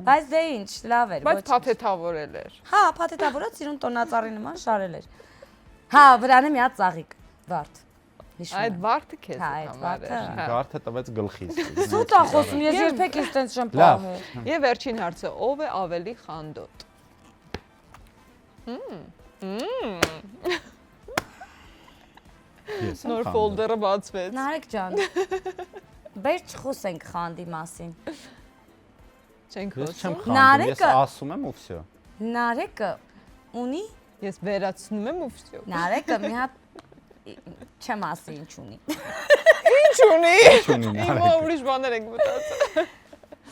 բայց դե ինչ լավ էր Բայց ոչ փաթեթավորել էր։ հա փաթեթավորած սիրուն տոնածառի նման շարել էր հա վրանը մի հատ ծաղիկ վարդ հիշում Այդ եմ վարդը քեզ Հա, այդ համար վարդը։ էր։ Գարթը տվեց գլխից։ սուտ ա խոսում ես երբեք ինձ տենց չեմ Լավ։ պահել Եվ վերջին հարցը, ով է ավելի խանդոտ։ Նոր ֆոլդերը բացվեց։ Նարեկ ջան բեր չխոսենք խանդի մասին Չենք Ես չեմ խոսում։ խանդում, ես Նարեկը- ասում եմ ու վсё։ Նարեկը ունի Ես վերացնում եմ ու վсё։ Նարեկը մի հատ չեմ ասի ինչ ունի Ինչ ունի։ Չունի Հիմա ուրիշ բաներ ենք մտածել։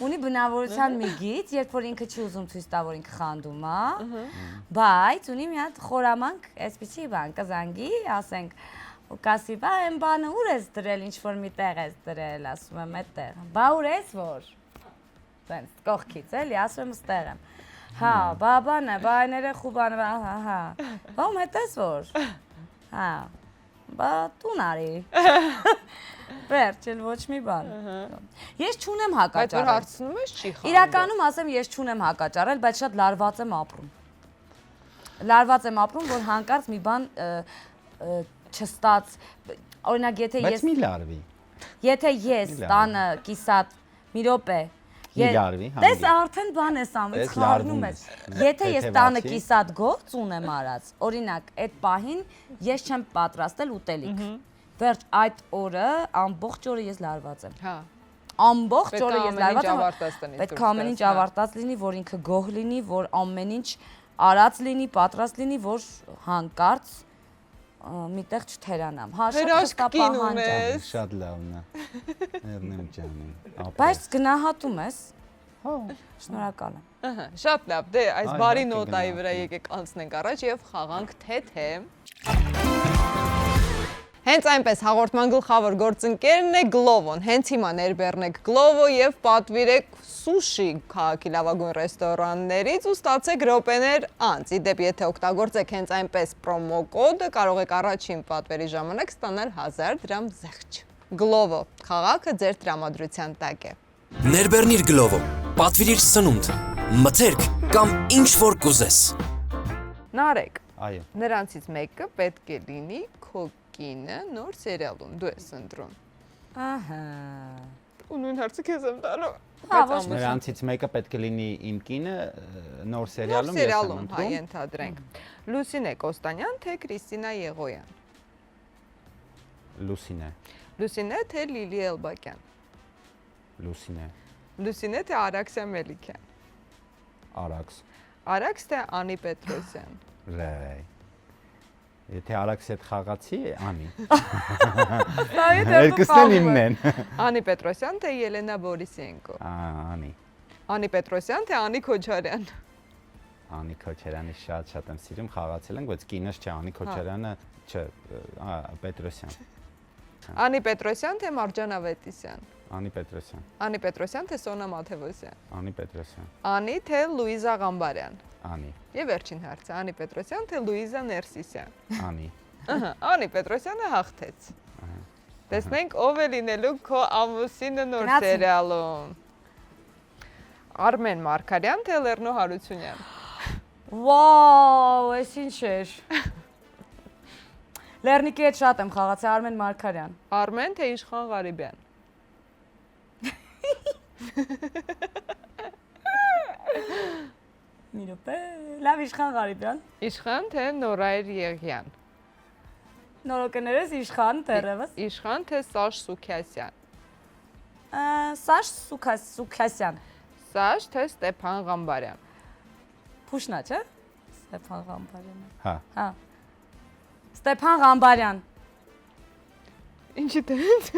ունի բնավորության մի գիծ, երբ որ ինքը չի ուզում ցույց տա, որ ինքը խանդում է, բայց ունի մի հատ խորամանկ, այսպեսի բան, կզանգի, ասենք, ու կասի, բա այն բանը ուր ես դրել, ինչ որ մի տեղ ես դրել, ասում եմ, այդտեղ։ Բա ուր ես որ։ Տենց կողքից, էլի, ասում եմ, ստեղ եմ։ Հա, բա բան է, բա այն երեխու բանը, հա։ Բա ում հետ ես որ։ Հա։ Բա տուն արի։ Վերջ, էլ ոչ մի բան։ Ես չունեմ Բայց որ հակաճառել։ հարցնում ես չի խանդում։ Իրականում ասեմ, ես չունեմ հակաճառել, բայց շատ լարված եմ ապրում։ Լարված եմ ապրում, որ հանկարծ մի բան չստաց, օրինակ, Բայց մի լարվի։ եթե ես տանը կիսատ մի րոպե, Մի լարվի, տես արդեն բան ես անում, Տես խառնում լարվում ես։ ես։ Եթե ես տանը Թեթևացի։ կիսատ գործ ունեմ արած, օրինակ, այդ պահին ես չեմ պատրաստել ուտելիք։ Վերջ այդ օրը, ամբողջ օրը ես լարված եմ։ Հա։ Ամբողջ օրը ես լարված եմ։ Պետք Պետք է է ամեն ինչ ավարտած տնից ամեն ինչ ավարտած լինի, որ ինքը գոհ լինի, որ ամեն ինչ արած լինի, պատրաստ լինի, որ հանկարծ միտեղ չթերանամ։ Հա, շատ Հրաշք կին խստապահանջ է։ ունես։ Շատ լավն է։ Ներնեմ ջանի։ Բայց գնահատում ես։ Հա։ Շնորհակալ եմ։ Ահա, շատ լավ։ Դե այս Այ, բարի դա նոտայի կգնահատեմ։ վրա եկեք անցնենք առաջ եւ խաղանք թե։ Հենց այնպես հաղորդման գլխավոր գործընկերն է Glovo-ն։ Հենց հիմա ներբեռնեք Glovo եւ պատվիրեք սուշի քաղաքի լավագույն ռեստորաններից ու ստացեք րոպեներ անց։ Իդեպ եթե օգտագործեք հենց այնպես պրոմո կոդը, կարող եք առաջին պատվերի ժամանակ ստանալ 1000 դրամ զեղչ։ Glovo, քաղաքը ձեր տրամադրության տակ է։ Ներբեռնիր Glovo, պատվիրիր սնունդ, մթերք կամ ինչ որ կուզես։ Նարեկ, Այո։ նրանցից մեկը պետք է լինի քո կինը նոր սերիալում։ Դու ես ընտրում։ Ահա։ Ու նույն հարցը քեզ եմ տալու։ Հա, ոչ մի Նրանցից մեկը պետք է լինի իմ կինը նոր սերիալում ես Սերիալում, հա, ընտրում։ ենթադրենք։ Լուսինե Կոստանյան, թե Կրիստինա Եղոյան։ Լուսինե։ Լուսինե, թե Լիլի Էլբակյան։ Լուսինե։ Լուսինե, թե Արաքսիա Մելիքյան։ Արաքս։ Արաքս, թե Անի Պետրոսյան։ Լայ։ Եթե Արաքս հետ խաղացի, անի։ Երկուսն Երկուսն էլ իմն են։ Անի Պետրոսյան, թե Ելենա Բորիսենկո։ Անի։ Անի Պետրոսյան, թե Անի Քոչարյան։ Անի Քոչարյանի շատ եմ սիրում, խաղացել ենք, բայց կինս չէ, Անի Քոչարյանը, չէ, Պետրոսյան։ Անի Պետրոսյան, թե Մարջան Ավետիսյան։ Անի Պետրոսյան։ Անի Պետրոսյան, թե Սոնա Մաթևոսյան։ Անի Պետրոսյան։ Անի, թե Լուիզա Ղամբարյան։ Անի։ Եվ վերջին հարցը, Անի Պետրոսյան, թե Լուիզա Ներսիսյան։ Անի։ Ահա, Անի Պետրոսյանը հաղթեց։ Տեսնենք ով է լինելու քո ամուսինը նոր Գնացինք։ սերիալում։ Արմեն Մարգարյան, թե Լեռնո Հարությունյան։ Վաու, այս ինչ էր։ Լեռնիկի հետ շատ եմ խաղացել, Արմեն Մարգարյան։ Արմեն, թե Իշխան Ղարիբյան։ Մի րոպե, լավ Իշխան Ղարիբյան։ Իշխան, թե Նորայր Եղյան։ Նորոգներս Իշխան դեռևս։ Իշխան, թե Սաշ Սուքյասյան։ Սաշ Սուքասյան։ Սաշ, թե Ստեփան Ղամբարյան։ Փուշնա, չէ՞։ Ստեփան Ղամբարյանը։ Հա։ Հա։ Ստեփան Ղամբարյան։ Ինչի՞ դες։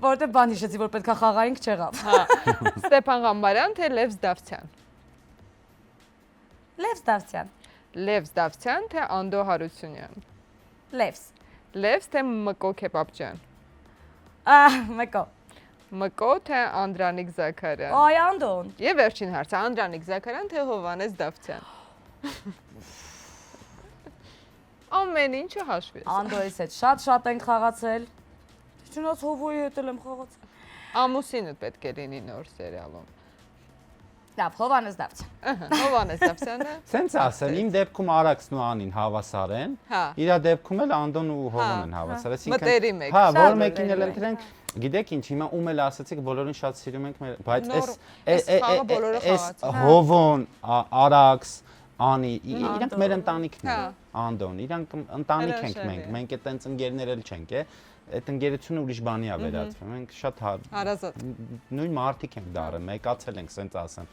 Որտե բան հիշեցի, որ պետքա խաղայինք չեղավ։ Հա։ Ստեփան Ղամբարյան, թե Լև Զդավթյան։ Լևս Դավթյան։ Լև Զդավթյան, թե Անդո Հարությունյան։ Լևս։ Լևս, թե Մկո Քեբաբջյան։ Մեկո։ Մկո, թե Անդրանիկ Զաքարյան։ Այ Անդոն։ Եվ վերջին հարցը, Անդրանիկ Զաքարյան, թե Հովանես Դավթյան։ Ամեն ինչը հաշվի։ Անդոյից հետ շատ ենք խաղացել։ Չնայած Հովոյի հետ եմ խաղացել։ Ամուսինդ պետք է լինի նոր սերիալում։ Լավ, Հովանես Դավթյան։ Ահա, Հովանես Դավթյանը։ Սենց ասեմ, իմ դեպքում Արաքսն ու Անին հավասար են։ Հա։ Իրա դեպքում էլ Անդոն ու Հովան են հավասար։ Մտերիմ եք, Հա, շատ որ մեկին էլ մտերիմ եք։ ընտրենք։ Գիտեք ինչ, հիմա ում էլ ասացիք, բոլորին շատ սիրում ենք, բայց Նոր- այս խաղը բոլորը խաղացին։ Հովոն, Արաքս, Անի, իրանք մեր ընտանիքն Հա։ են։ Անդոն, իրանք ընտանիք ենք Հրաշալի մենք, է։ մենք այտենց ընկերներ էլ չենք, այդ ընկերությունը ուրիշ բանի է վերածվում։ Մենք շատ Հարազատ։ նույն մարդիկ ենք դառը, մեկացել ենք, սենց ասեմ,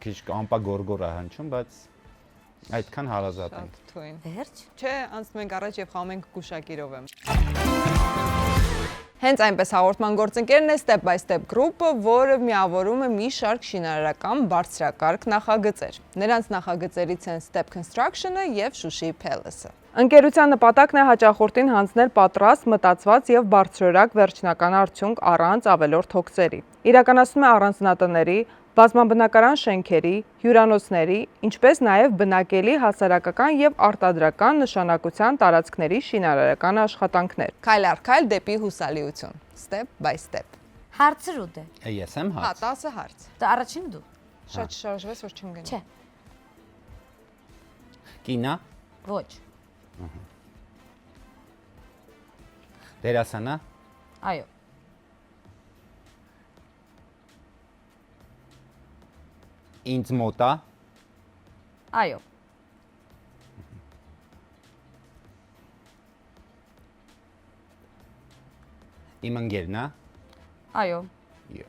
քիչ ամպա գորգոր է հնչում, բայց այդքան հարազատ ենք։ Շատ թույն։ Վերջ։ Չէ, անցնում ենք առաջ եւ խաղում ենք գուշակիրով եմ։ Հենց այնպես հաղորդման գործընկերն է Step by Step Group-ը, որը միավորում է մի շարք շինարարական բարձրակարգ նախագծեր։ Նրանց նախագծերից են Step Construction-ը եւ Շուշի Palace-ը։ Ընկերության նպատակն է հաճախորդին հանձնել պատրաստ, մտածված եւ բարձրորակ վերջնական արդյունք առանց ավելորդ հոգսերի։ Իրականացնում է առանձնատների, բազմաբնակարան շենքերի, հյուրանոցների, ինչպես նաև բնակելի հասարակական եւ արտադրական նշանակության տարածքների շինարարական աշխատանքներ։ Քայլ առ քայլ դեպի հուսալիություն։ Step by step։ Հարցր ուտե։ Ես եմ Հա, հարց։ 10 հարց։ Դա առաջինը դու։ Շատ շարժվես, որ չեմ գնա։ Չէ, Կինա, ոչ։ դերասանա, Այո, ինձ մոտ է, այո, իմ ընկերն է, այո, Յո։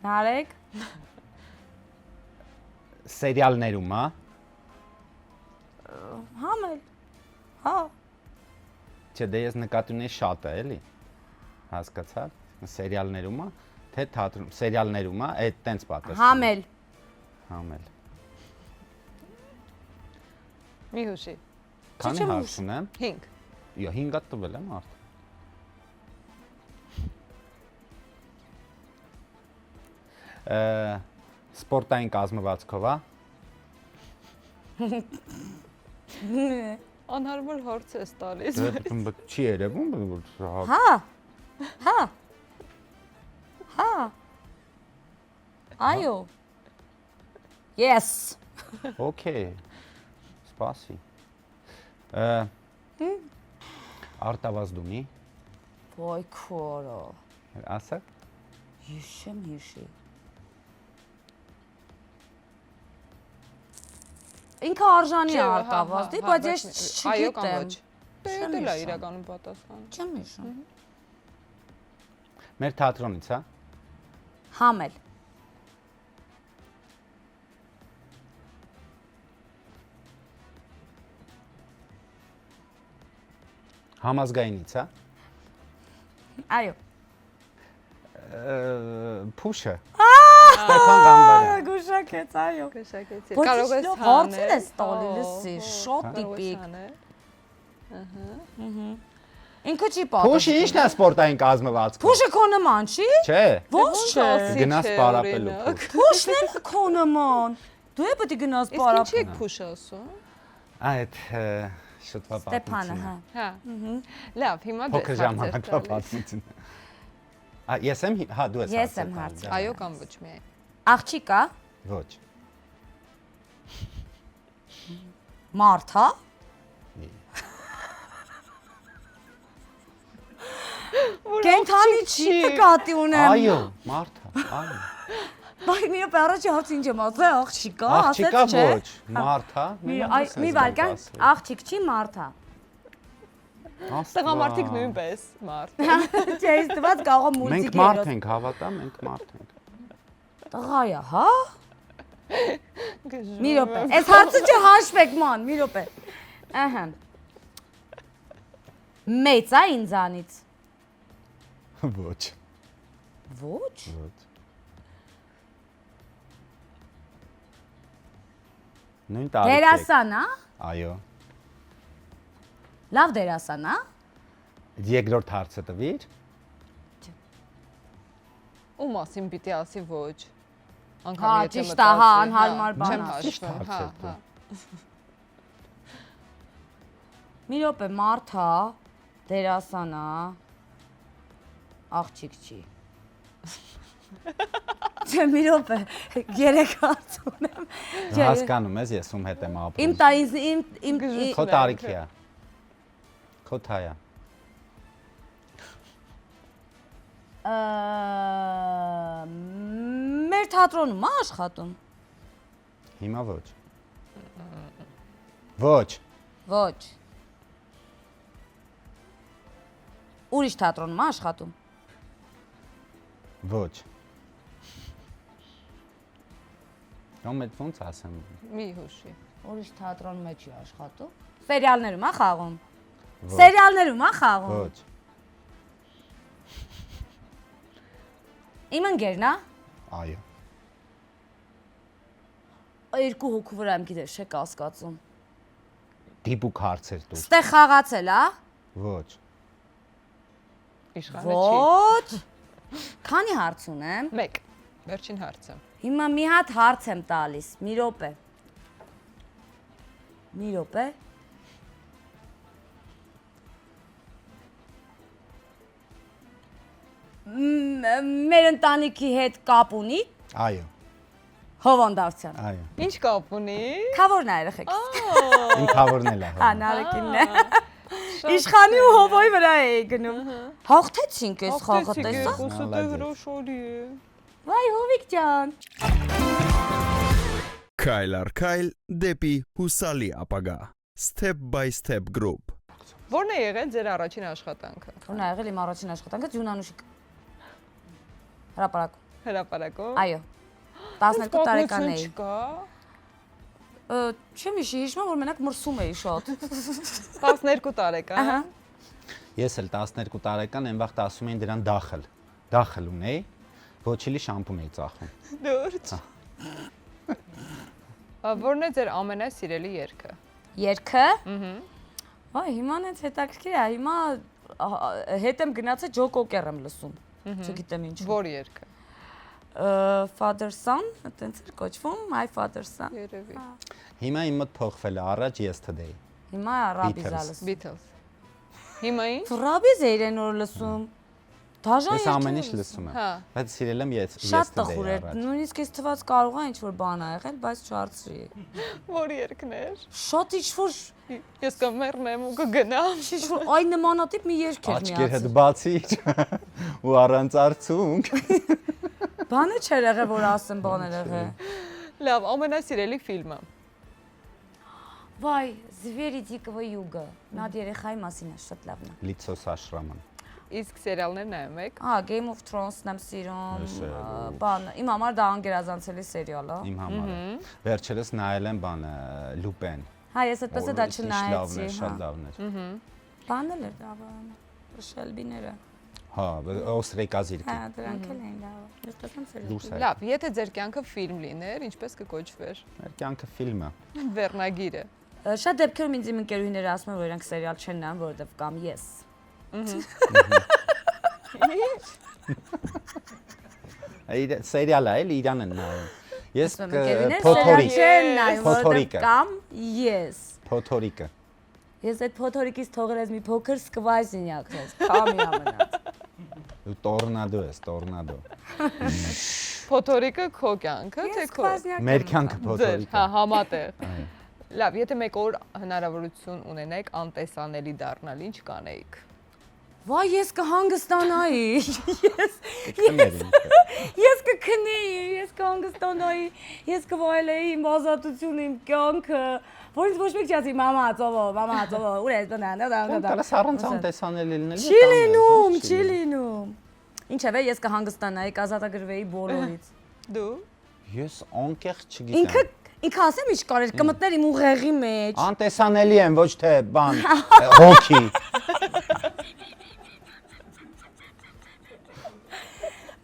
Նարեկ, Սերիալներում է, համել, հա, չէ, դե ես նկատի ունեի շատ է, էլի։ Հասկացա՞ք։ Սերիալներում է, թե թատրոն, սերիալներում է, այդ տենց պատասխան։ համել, Համել։ Մի հուշի։ Քանի չեմ հարց ունեմ։ 5։ Յո, 5-ը տվել եմ արդ։ Սպորտային կազմվածքով է, Անհարմար հարց է տալիս։ չի երևում, որ հա, հա, հա, այո, yes, Okay. Սպասի։ Արտավազդունի, ոյ քորո, ասակ։ հիշեմ հիշի։ Ինքը արժանի է արտավազդի, բայց ես Այո կամ չգիտեմ, ոչ։ Դե դա է իրականում պատասխանը։ չեմ հիշում, Մեր թատրոնից, հա։ համել, Համազգայինից, հա։ այո, Փուշը։ Ստեփան Գամբարյան։ գուշակեց, այո, Գշակեցի։ Ոչ Կարող ես ինչ հարցեր հանել։ ես տալի, լսի, շատ տիպիկ, ինքը չի Փուշը պատասխան, ի՞նչն է սպորտային կազմվածքը։ Փուշը քո նման չի, Չէ։ ոչ չէ, Գնաս պարապելու փուշ։ Փուշն էլ քո նման, դու է պետք է գնաս Իսկ ինչի պարապ, եք փուշ ասում։ Այդ շուտվա Ստեփանը, հա, Հա։ Լավ, հիմա դու Փոքր ժամանակվա պատմություն։ Ես եմ, հա, դու ես։ Ես եմ հարցը տալիս, Այո կամ ոչ միայն։ աղջիկա, Ոչ։ մարդ, հա, կենթանի չի նկատի ունեմ, Այո, Մարթա, այո։ բայց մի առաջի հարց ինչ եմ ասել, աղջիկա, Աղջիկա ասեց չէ, ոչ, Մարթա։ մի վարկան, աղջիկ չի մարդ, հա, Տղամարդիկ նույնպես մարդ։ չէ, ես տված կարող եմ Մենք մուլտիկ մարդ ենք, հավատա, մենք մարդ ենք։ տղա է, հա, մի րոպե, այս հարցը չհաշվեք ման, մի րոպե, ահա, մեծ է ինձանից, Ոչ։ ոչ, Ոչ։ Նույն տարիք։ դերասան, հա, Այո։ լավ դերասան, հա, Երկրորդ հարցը տվիր։ Ու մասին պիտի ասի ոչ։ հա, ճիշտ է, հա, անհարմար բան Չեմ է, հաշվում, հա, հա։ մի րոպե, մարդ, հա, դերասան, հա, աղջիկ չի, չէ, մի րոպե, երեք հարց ունեմ, Հասկանում ես, ես ում հետ եմ իմ ապրում։ տարից, իմ, Քո տարիքի է։ Քո թայա։ մեր թատրոնում է աշխատում, Հիմա ոչ։ Ոչ։ ոչ, ուրիշ թատրոնում է աշխատում, Ոչ։ Կամ այդ ոնց ասեմ։ Մի հուշի։ Ուրիշ թատրոն մեջ է աշխատում։ Սերիալներում է խաղում։ Սերիալներում է խաղում։ Ոչ։ Իմ ընկերն է։ Այո։ Երկու հոգու վրա եմ գիտես, չէ՞ կասկածում։ Դիպուկ հարցեր դու։ Ստե խաղացել է։ Ոչ։ Իշխանը չի։ Ոչ։ Քանի հարց ունեմ։ 1։ Վերջին հարցը։ Հիմա մի հատ հարց եմ տալիս։ Մի րոպե։ Մի րոպե։ Մեր ընտանիքի հետ կապ ունի Այո։ Հովանդավցյան։ Այո։ Ինչ կապ ունի։ Քավորն է երեխեքս։ Իմ խավորն էլ է։ Հա, Նարեկինն է։ Իշխանի ու հովոյի վրա էի գնում։ Հաղթեցինք այս խաղը, տեսա։ Դե հրոշորի է։ Վայ, Հովիկ ջան։ Քայլ առ քայլ դեպի հուսալի ապագա։ Step by step group։ Որն է եղել ձեր առաջին աշխատանքը։ Որն է եղել իմ առաջին աշխատանքը Ձյունանուշիկ։ Հրապարակ։ Հրապարակով։ Այո։ 12 տարեկան էի։ Չկա։ Չեմ հիշում, որ մենակ մրսում էի շատ։ 12 տարեկան։ Ահա։ Ես էլ 12 տարեկան այն վաղ ասում էին դրան դախլ։ Դախլ ունեի, ոչիլի շամպուն էի ծախում։ Դուրջ։ Որն է ձեր ամենասիրելի երգը։ Երգը։ Վայ, հիմա նենց հետաքրքիր է, հիմա հետ եմ գնացել Ջո Կոկեր եմ լսում։ Չգիտեմ ինչ։ Որ երգը։ Father son, այտենց էր կոչվում, My Father son։ Երևի։ Հիմա իմ մոտ փոխվել է առաջ Yesterday։ Հիմա Ռաբիզա լսում։ Beatles։ Հիմա ինչ։ Ռաբիզ է իրեն որ լսում։ Դաժան Ես ամեն ինչ լսում եմ, Հա։ բայց սիրել եմ Շատ Yesterday տխուր է, առաջ։ նույնիսկ ես թված կարող է ինչ-որ բան ա եղել, բայց չարծրի։ Որ երգներ։ Շատ ինչ-որ Ես կմեռնեմ ու կգնամ։ ինչ-որ այ նմանատիպ մի երգ էր Աչքեր հետ միացել։ բացի ու առանց արցունք։ Բանը չէր եղել, որ ասեմ բաներ եղել։ Լավ, ամենասիրելի ֆիլմը։ Վայ, Звери дикого юга։ Նад երեխայի մասին է, շատ լավն է։ Լիցո Սաշրաման։ Իսկ սերիալներ նայում եք։ Game of Thrones-ն եմ սիրում, Հեսա, բան, իմ համար դա անգերազանցելի սերիալ է։ Իմ համար։ Վերջերս նայել եմ բանը Լուպեն։ Հա, ես այդպես է դա չնայեցի, Շատ լավն էր։ Բանն էլ էր լավ, Շելբիները։ Հա, Օստրեկազիրկի։ Հա, դրանք էլ էին լավ։ Ես տեսամ սերիալ։ Դուրս է։ Լավ, եթե ձեր կյանքը ֆիլմ լիներ, ինչպես կկոչվեր։ Մեր կյանքը ֆիլմ է։ Վերնագիրը։ Շատ դեպքերում ինձ իմ ընկերուհիները ասում են, որ իրենք սերիալ չեն նայում, որովհետև կամ ես։ Այդ սերիալը էլ իրան են նայում։ Ես Ընկերուհիները Փոթորիկ։ չեն նայում, Փոթորիկը։ որովհետև կամ ես։ Փոթորիկը։ Ես այդ փոթորիկից թողել ես մի փոքր սկվազինյակ ես, քամի ամենած։ Ու տորնադո ես, տորնադո։ Փոթորիկը քո կյանքը, թե քո։ Մեր կյանքը Ձեր, փոթորիկը։ հա, համատեղ։ Լավ, եթե մեկ օր հնարավորություն ունենայիք անտեսանելի դառնալ, ինչ կանեիք։ Վայ, ես կհանգստանայի։ Քներին։ Ես կքնեի, ես կհանգստանայի, ես կվայելեի իմ ազատությունը, իմ կյանքը, որ ինձ ոչ մեկ չասի մամա, ծովո, ուր ես բնան, դա։ Դալս առանց անտեսանելի լինելու։ Չի լինում։ Ինչևէ, ես կհանգստանայի, կազատագրվեի բոլորից։ Դու։ Ես անկեղծ չգիտեմ։ Ինքը ասեմ ինչ կարեր, կմտներ իմ ուղեղի մեջ։ Անտեսանելի եմ, ոչ թե բան, հոգի։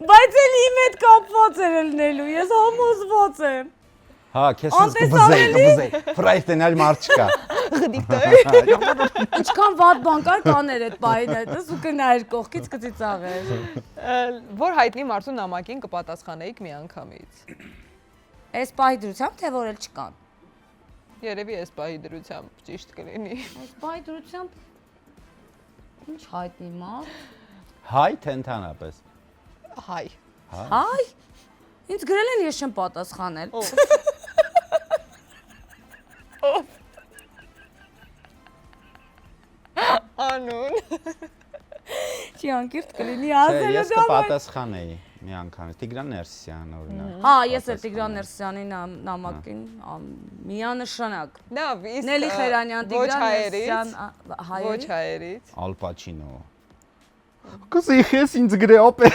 Բայց էլ իմ հետ կապված էր լինելու, ես համոզված եմ։ Հա, քեզ կբզեի, ֆրայտենալ մարդ չկա։ Ինչքան վատ բան կար կաներ այդ պահին այդպես ու կնայր կողքից կծիծաղեր։ Որ հայտնի մարդու նամակին կպատասխանեիք մի անգամից։ Այս պահի դրությամբ թե որ էլ չկան։ Երևի այս պահի դրությամբ ճիշտ կլինի։ Այս պահի դրությամբ ինչ հայտնի մարդ։ Հայ թե ընդհանրապես։ Հայ։ Հայ։ Ինձ գրել են ես չեմ պատասխանել։ Անուն։ Չի անկիրթ կլինի ասելը Ես դա։ կպատասխանեի մի անգամ։ Տիգրան Ներսիսյան օրինակ։ Հա, ես էլ Տիգրան Ներսյանի նամակին միանշանակ։ Լավ, իսկ Նելի Խերանյան, ոչ Տիգրան հայերից, Ներսյան, ոչ հայերից։ Ալ Պաչինո։ Կսի ես ինձ գրե օպե։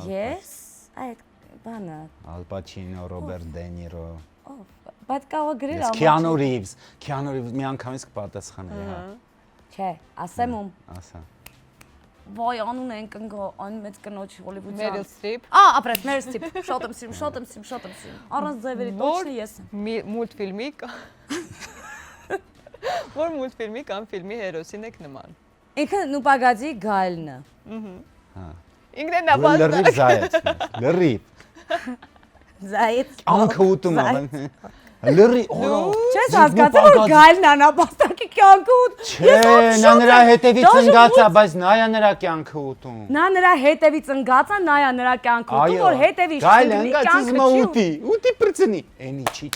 Ես այդ բանը Al Pacino, Robert De Niro։ բայց կարող գրել Ես Keanu Reeves մի անգամից կպատասխանեի, հա։ Չէ, ասեմ ում։ Ասա։ Ոյ անուն են կնգո ան մեծ կնոջ հոլիվուդյան։ Meryl Streep։ ապրես Meryl Streep, շատ եմ սիրում։ Առանց ձևերի точно ես եմ։ Մուլտֆիլմի որ մուլտֆիլմի կամ ֆիլմի հերոսին եք նման։ Ինքը նուպագածի գայլնը։ Ինքն է նապաստակ։ Լրիվ զայեց։ Լրիվ։ Զայից։ Անքը ուտում եմ։ Լրի, օ։ Չես հասկացել որ գայլն անապաստակի կյանքը ուտ։ Չէ, նա նրա հետևից ընկած է, բայց նա է նրա կյանքը ուտում։ Նա նրա հետևից ընկած է, նա է նրա կյանքը ուտում, որ հետևից գայլը ընկած իզմա ուտի պրծնի։ Էնի չի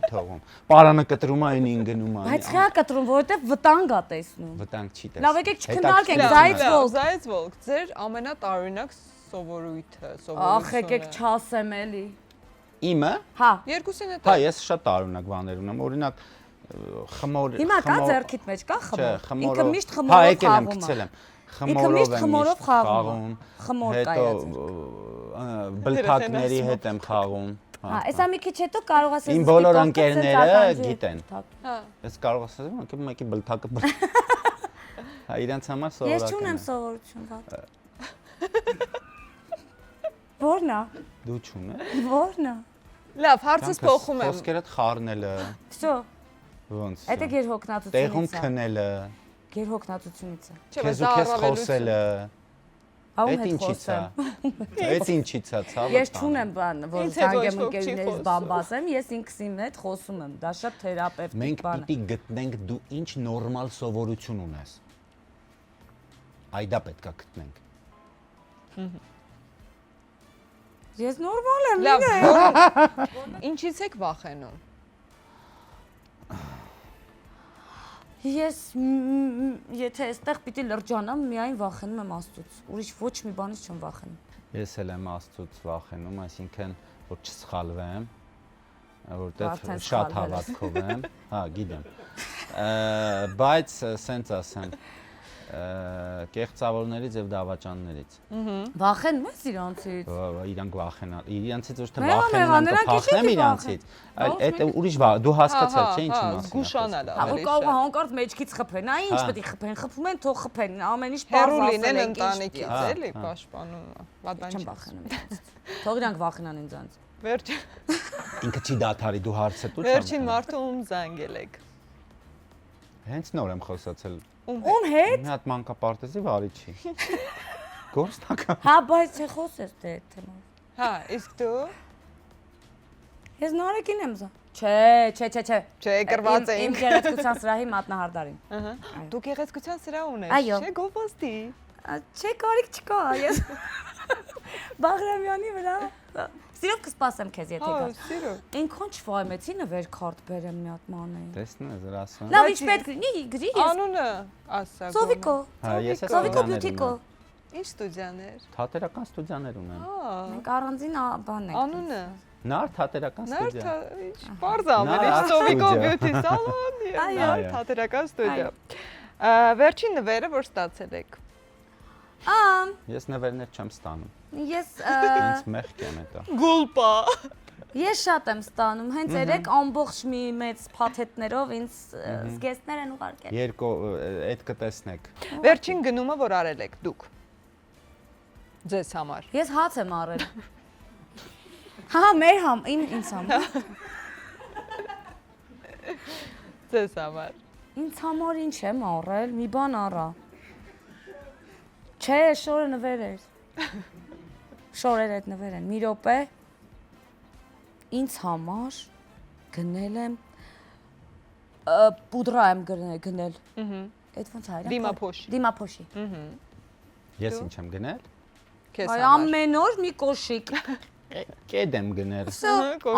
թողում։ Պարանը կտրում է, էնին գնում է։ Բայց խա կտրում, որովհետև վտանգ է տեսնում։ Վտանգ չի տեսնում։ Լավ, եկեք չքննարկենք, Զայից Վոլկ։ Ձեր ամենատարօրինակ սովորույթը, Ախ, եկեք չասեմ էլի։ Իմը։ Հա։ Երկուսին է Հա, ես շատ տարօրինակ բաներ ունեմ, օրինակ խմոր։ Հիմա կա ձեռքիդ մեջ կա խմոր։ Ինքը միշտ հա, խմորով եկել եմ խաղում գցել է։ եմ։ Ինքը միշտ խմորով խաղում է։ Խմոր կա հետո ձեր։ բլթակների հետ եմ խաղում։ Հա, այսա մի քիչ հետո կարող ասես Իմ բոլոր ընկերները գիտեն։ Հա։ Ես կարող ասեմ, անկի մեկի բլթակը։ Հա, իրանց համար սովորական։ Ես չունեմ սովորություն, վատ։ Որն է։ Դու չունես։ Որն է։ Լավ, հարցս փոխում եմ։ Խոսքերդ խառնելը։ Всё։ Ոնց։ Այդ է գերհոգնածությունից։ Տեղում քնելը։ Գերհոգնածությունից է։ Չէ, Քեզ ու քեզ խոսելը։ Ահա Այդ ինչի՞ց է։ Այդ ինչի՞ց է, ցավը։ Ես չունեմ բան, որ Ինձ հետ զանգեմ ոչ ոք չի ընկերներից բան բասեմ, ես ինքս իմ հետ խոսում եմ, դա շատ թերապևտիկ Մենք բան է։ պիտի գտնենք դու ինչ նորմալ սովորություն ունես։ Այդա պետքա գտնենք։ Ես նորմալ եմ, Լավ, ինը։ ինչից եք վախենում։ Ես եթե այստեղ պիտի լրջանամ, միայն վախենում եմ Աստծուց։ Ուրիշ ոչ մի բանից չեմ վախենում։ Ես էլ եմ Աստծուց վախենում, այսինքն որ չսխալվեմ, որտեվ Արդեն շատ սխալվել ես։ հավատքով եմ, հա, գիտեմ։ Բայց սենց ասեմ, կեղծավորներից եւ դավաճաններից։ Վախենում ես իրանցից։ Իրանք վախենալ, իրանցից ոչ թե Մեղա, վախենան, նրանք կփախնեմ ինչի՞ իրանցից, այլ Ոչ, այդ ուրիշ դու հասկացար, չէ՞ ինչի մասին։ Զգուշանալ Հա, ավելի կարող է շատ։ հանկարծ մեջքից խփեն, այ ինչ պետք է խփեն, խփում են, թող խփեն, ամեն ինչ Հեռու բարձ լինեն ասել են, ընտանիքից, Հա, էլի, հա։ պաշտպանում։ Վատ բան չեմ չի։ վախենում իրանցից։ Թող իրանք վախենան ինձանից։ Ինքը չի դադարի դու հարցը դու։ Վերջին մարդը ում զանգել եք։ Հենց նոր եմ խոսացել։ Ում հետ։ Մի հատ մանկապարտեզի վարի չի։ Գործնական։ Հա, բայց չէ խոսես դե թեման։ Հա, իսկ դու։ Ես Նարեկին եմ զա։ Չէ։ Չէ, կրված Իմ էինք։ գեղեցկության սրահի մատնահարդարին։ Ահա։ Դու գեղեցկության սրա ունես, Այո։ չէ, գովոստի։ Չէ, կարիք չկա, ես Բաղրամյանի վրա։ Սիրով կսպասեմ քեզ, եթե Հա, գաս։ սիրո։ Ինքան չվայմեցի նվեր քարտ բերեմ մի հատ մանեի։ Տեսնես, ասում։ Լավ, ինչ պետք է, գրի ես։ Անունը ասա։ Սովիկո։ Հա, ես էլ Սովիկո ստուդիաներ բյուտիկո։ ունեմ։ Ինչ ստուդիաներ։ Թատերական ստուդիաներ ունեմ։ Հա, Մենք առանձին բան ենք։ անունը։ Նար թատերական ստուդիա։ Նարթ, ինչ բարձ ամեն, ինչ Նարթ Սովիկո ստուդիա։ բյութի սալոն, Այո։ Նարթ թատերական ստուդիա։ Վերջին նվերը, որ ստացել եք։ Ես նվերներ չեմ ստանում։ Ես Ինձ մեղք եմ դա։ Գուլպա։ ես շատ եմ ստանում, հենց երեք ամբողջ մի մեծ փաթեթներով ինձ զգեստներ են ուղարկել։ Երկու այդ կտեսնեք։ Վերջին գնումը, որ արել եք դուք։ Ձեզ համար։ Ես հաց եմ առել։ Հա, մեր ինձ համար։ Ձեզ համար։ Ինձ համար ինչ եմ առել, մի բան առա։ Չէ, շորը նվեր էր։ Շորերը այդ նվեր են։ Մի րոպե ինձ համար գնել եմ պուդրա եմ գնել։ Այդ ոնց հայրեն։ Դիմափոշի։ Դիմափոշի։ Ես ինչ եմ գնել։ Քեզ Այ համար։ ամեն օր մի կոշիկ։ Կեդ եմ գնել։ Всё,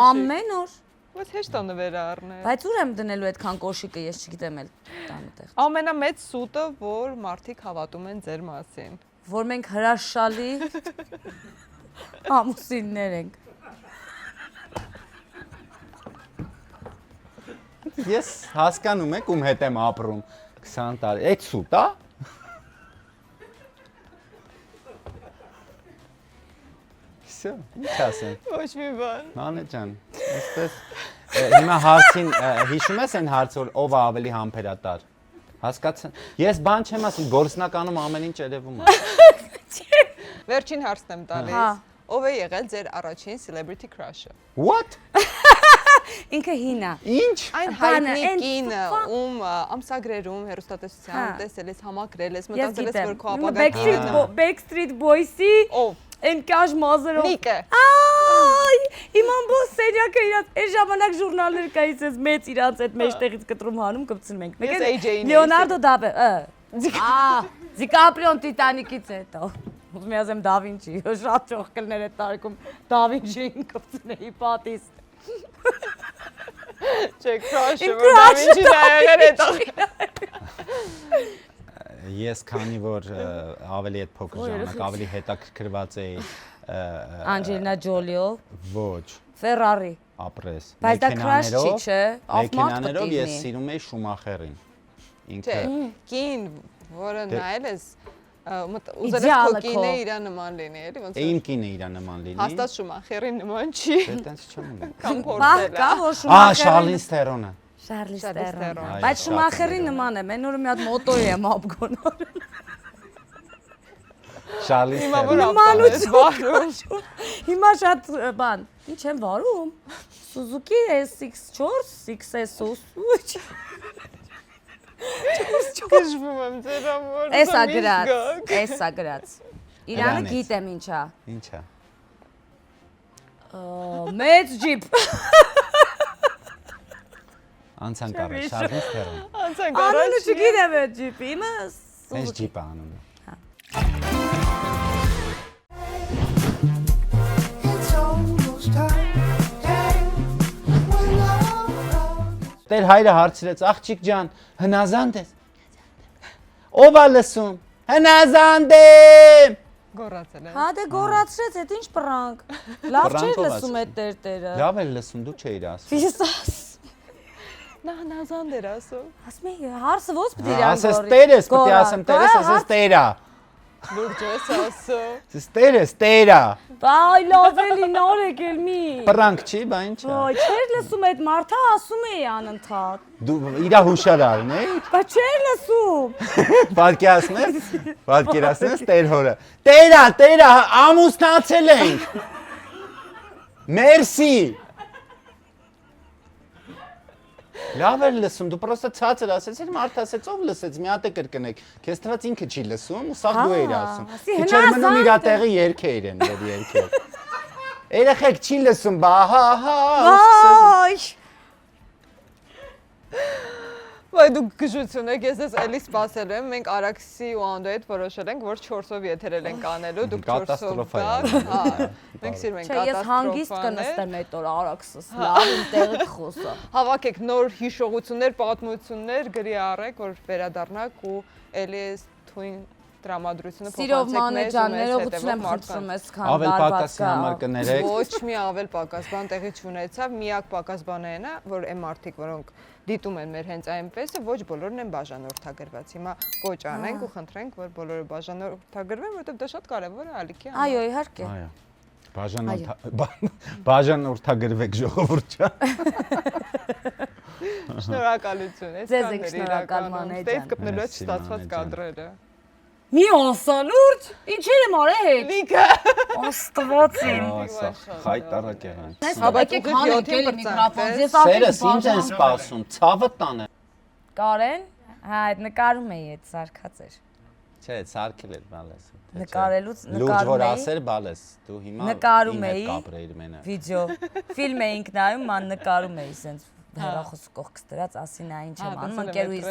ամեն օր։ Ո՞ց հեշտ է նվերը առնել։ Բայց ուր եմ դնելու այդքան կոշիկը, ես չգիտեմ էլ տանտեղ։ Ամենամեծ սուտը, որ մարդիկ հավատում են ձեր մասին։ Որ մենք հրաշալի ամուսիններ ենք։ Ես հասկանում եք ում հետ եմ ապրում։ 20 տարի։ Այդ սուտ է։ Всё, ինչ ասեմ։ Ոչ մի բան։ Նանե ջան, այսպես հիմա հարցին հիշում ես այն հարցը, որ ով է ավելի համբերատար։ Հասկացա։ Ես բան չեմ ասում, գործնականում ամեն ինչ երևում է։ Վերջին հարցն եմ Հա։ տալիս։ Ով է եղել ձեր առաջին celebrity crush-ը։ What? Ինքը հինա։ Ինչ։ Այն Բանը, հայտնի այն կինը, սուպա- ում ամսագրերում հերոստատեսության Հա։ տեսել ես, համակրել ես, Ես մտածել ես, որ քո ապագա Backstreet կինն է։ Backstreet Boys-ի Ով։ այն կաշ մազերով։ Նիկը։ Այ, իմ ամբողջ սերիակը իրաց այս ժամանակ ժուրնալներ կայից ես մեծ իրանց այդ մեջտեղից կտրում հանում կպցնում ենք։ Ես AJ-ին էի Լեոնարդո դաբե։ Դիկապրիոն Տիտանիկից հետո։ Ուզում եմ ասեմ Դա Վինչի, շատ ճոխկլներ այդ տարիքում Դա Վինչին կպցնեի պատից։ Չէ, crush-ը, Իմ որ crush-ը Դավինչին ա եղել հետո։ Ես քանի որ ավելի այդ փոքր Ո՞ր ժամանակ երեխեք։ ավելի հետաքրքրված էի Անջելինա Ջոլիով, ոչ Ֆերարի։ ապրես Բայց դա crush չի, չէ։ Մեքենաներով ես սիրում էի Շումախերին Չէ, ինքը կին, որը նայել ես, ուզել ես Իդեալը քո կինը քո։ իրա նման լինի, էլի ոնց իմ կինը իրա նման լինի հաստատ Շումախերին նման չի, այտենց չեմ ուզում կամ Բախ փորձել կա, է։ որ Ահա Շումախերին Շարլին Սթերոնը Շարլի Շարլի Սթերոն։ Սթերոն։ Բայց Այո, Շումախերի շատ նման է, մեն օրը մի հատ մոտոր եմ ապգոնոր։ Շարլին Հիմա որ Սթերոնը ապտես վարում։ Հիմա շատ բան, ինչ եմ վարում։ Suzuki SX4, 6S8։ Գժվում եմ ձեր համար։ Էսա գրած, էսա գրած։ Իրանը Իրանից։ գիտեմ ինչա։ ինչա Մեծ ջիպ։ անցանք առա Շարլին Սթերոն Անցանք Անունը առաջ։ չգիտեմ այդ ջիպի, իմը այս ջիպը անունը Տեր հայրը հարցրեց աղջիկ ջան հնազանդ ես ով է լսում հնազանդ եմ Գոռացել է։ Հա դե գոռացրեց, այդ ինչ պրանկ։ Լավ չէր Պրանկով լսում ասում։ այդ տերտերը։ լավ էր լսում դու չէիր ասում Ֆիսաս։ Նա հնազանդ էր ասում։ Ասում եմ, հարսը ո՞ց պիտի իրան ասես տերես պետք է ասեմ տերես ասես տերա Լուրջ ես ասում։ ասես տերես տերա Այ լավ էլի նոր եկել մի։ պրանկ չի բա ինչ է Ոյ, չէր լսում այդ մարդը ասում էի անընդհատ։ դու իրա հուշարարն էի Բայց չէր լսում։ պատկերացնես տեր հորը տերա ամուսնացել ենք մերսի լավ էր լսում դու պրոստը ցածր ասեցիր մարդ ասեց ով լսեց մի հատ է կրկնեք քեզ թվաց ինքը չի լսում ու սաղ դու էիր ասում ասի քիչ էր մնում իր հնազանդ է։ տեղի երգեր են որ երգեր երեխեք չի լսում բա հա Ոյ։ Վայ դու գժություն եք, ես ես էլի սպասել եմ, մենք Արաքսի ու Անդոյի հետ որոշել ենք, որ 4-ով եթերել ենք անելու, դուք 4-ով Կատաստրոֆա է գաք, անում, հա, մենք սիրում ենք Չէ, ես հանգիստ կնստեմ այդ օր Արաքսս, լավ իմ տեղը խոսա։ Հավաքեք նոր հիշողություններ, պատմություններ, գրի առեք, որ վերադառնաք ու էլի այս թույն տրամադրությունը Սիրով փոխանցեք մանե մեզ ու ջան, մեզ ներողություն եմ հետևող խնդրում մարդկանց։ այսքան ավել դարբաց պակասի համար կներեք Ոչ մի ավել պակասբան տեղի չունեցավ, միակ պակասբանը այն է, որ այն մարդիկ, որոնք դիտում են մեր հենց այնպես, ոչ բոլորն են բաժանորդագրված։ Հիմա կոչ անենք ու խնդրենք, որ բոլորը բաժանորդագրվեն, որովհետև դա շատ կարևոր է ալիքի համար։ Այո, իհարկե։ այո բաժանորդագրվեք ժողովուրդ ջան Շնորհակալություն, Ձեզ եք շնորհակալ, Մանե ջան։ Ստեյց կպնելու Մերսի, ստացված Մանե ջան։ կադրերը։ Մի ասալուրջ, ինչեր եմ արել։ Լիքը։ Աստվածին։ ասա խայտարակ եղան Եկեք հանեք էլի միկրոֆոն, ես սերս ինչ են սպասում ցավը տանը Կարեն, հա, այդ նկարում էի, այդ սարկած էր։ չէ սարքել էր բալես Նկարելուց լուրջ նկարում որ էի։ ասեր բալես դու հիմա Նկարում իմ հետ էի։ կապրեիր մենա Վիդեո, ֆիլմ էինք նայում, ման նկարում էի, սենց հեռախոս կողքս դրած, ասին նա ինչ եմ անում, ընկերուհիս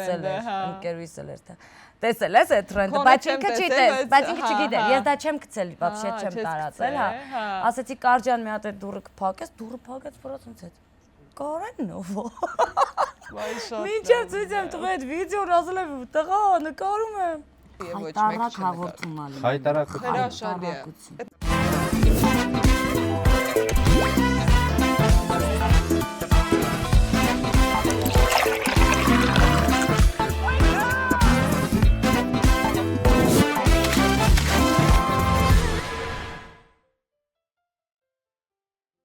էլ էր, տեսել ես այդ տրենդը, բայց ինքը չի տես, բայց ինքը չգիտեր, ես դա չեմ գցել, вообще չեմ տարածել, հա։ Ասեցի Կարջան մի հատ այդ դուրը կփակես, դուրը փակեց բրոց ինձ հետ։ Կարեն նովո։ Վայ շատ։ Մինչև ցույց եմ տվել այդ վիդեոն, ասել եմ, տղա, նկարում եմ։ Ոչ մեկ Հայտարակ չնկար։ հաղորդում ալի։ խայտարակ Հրաշալի է։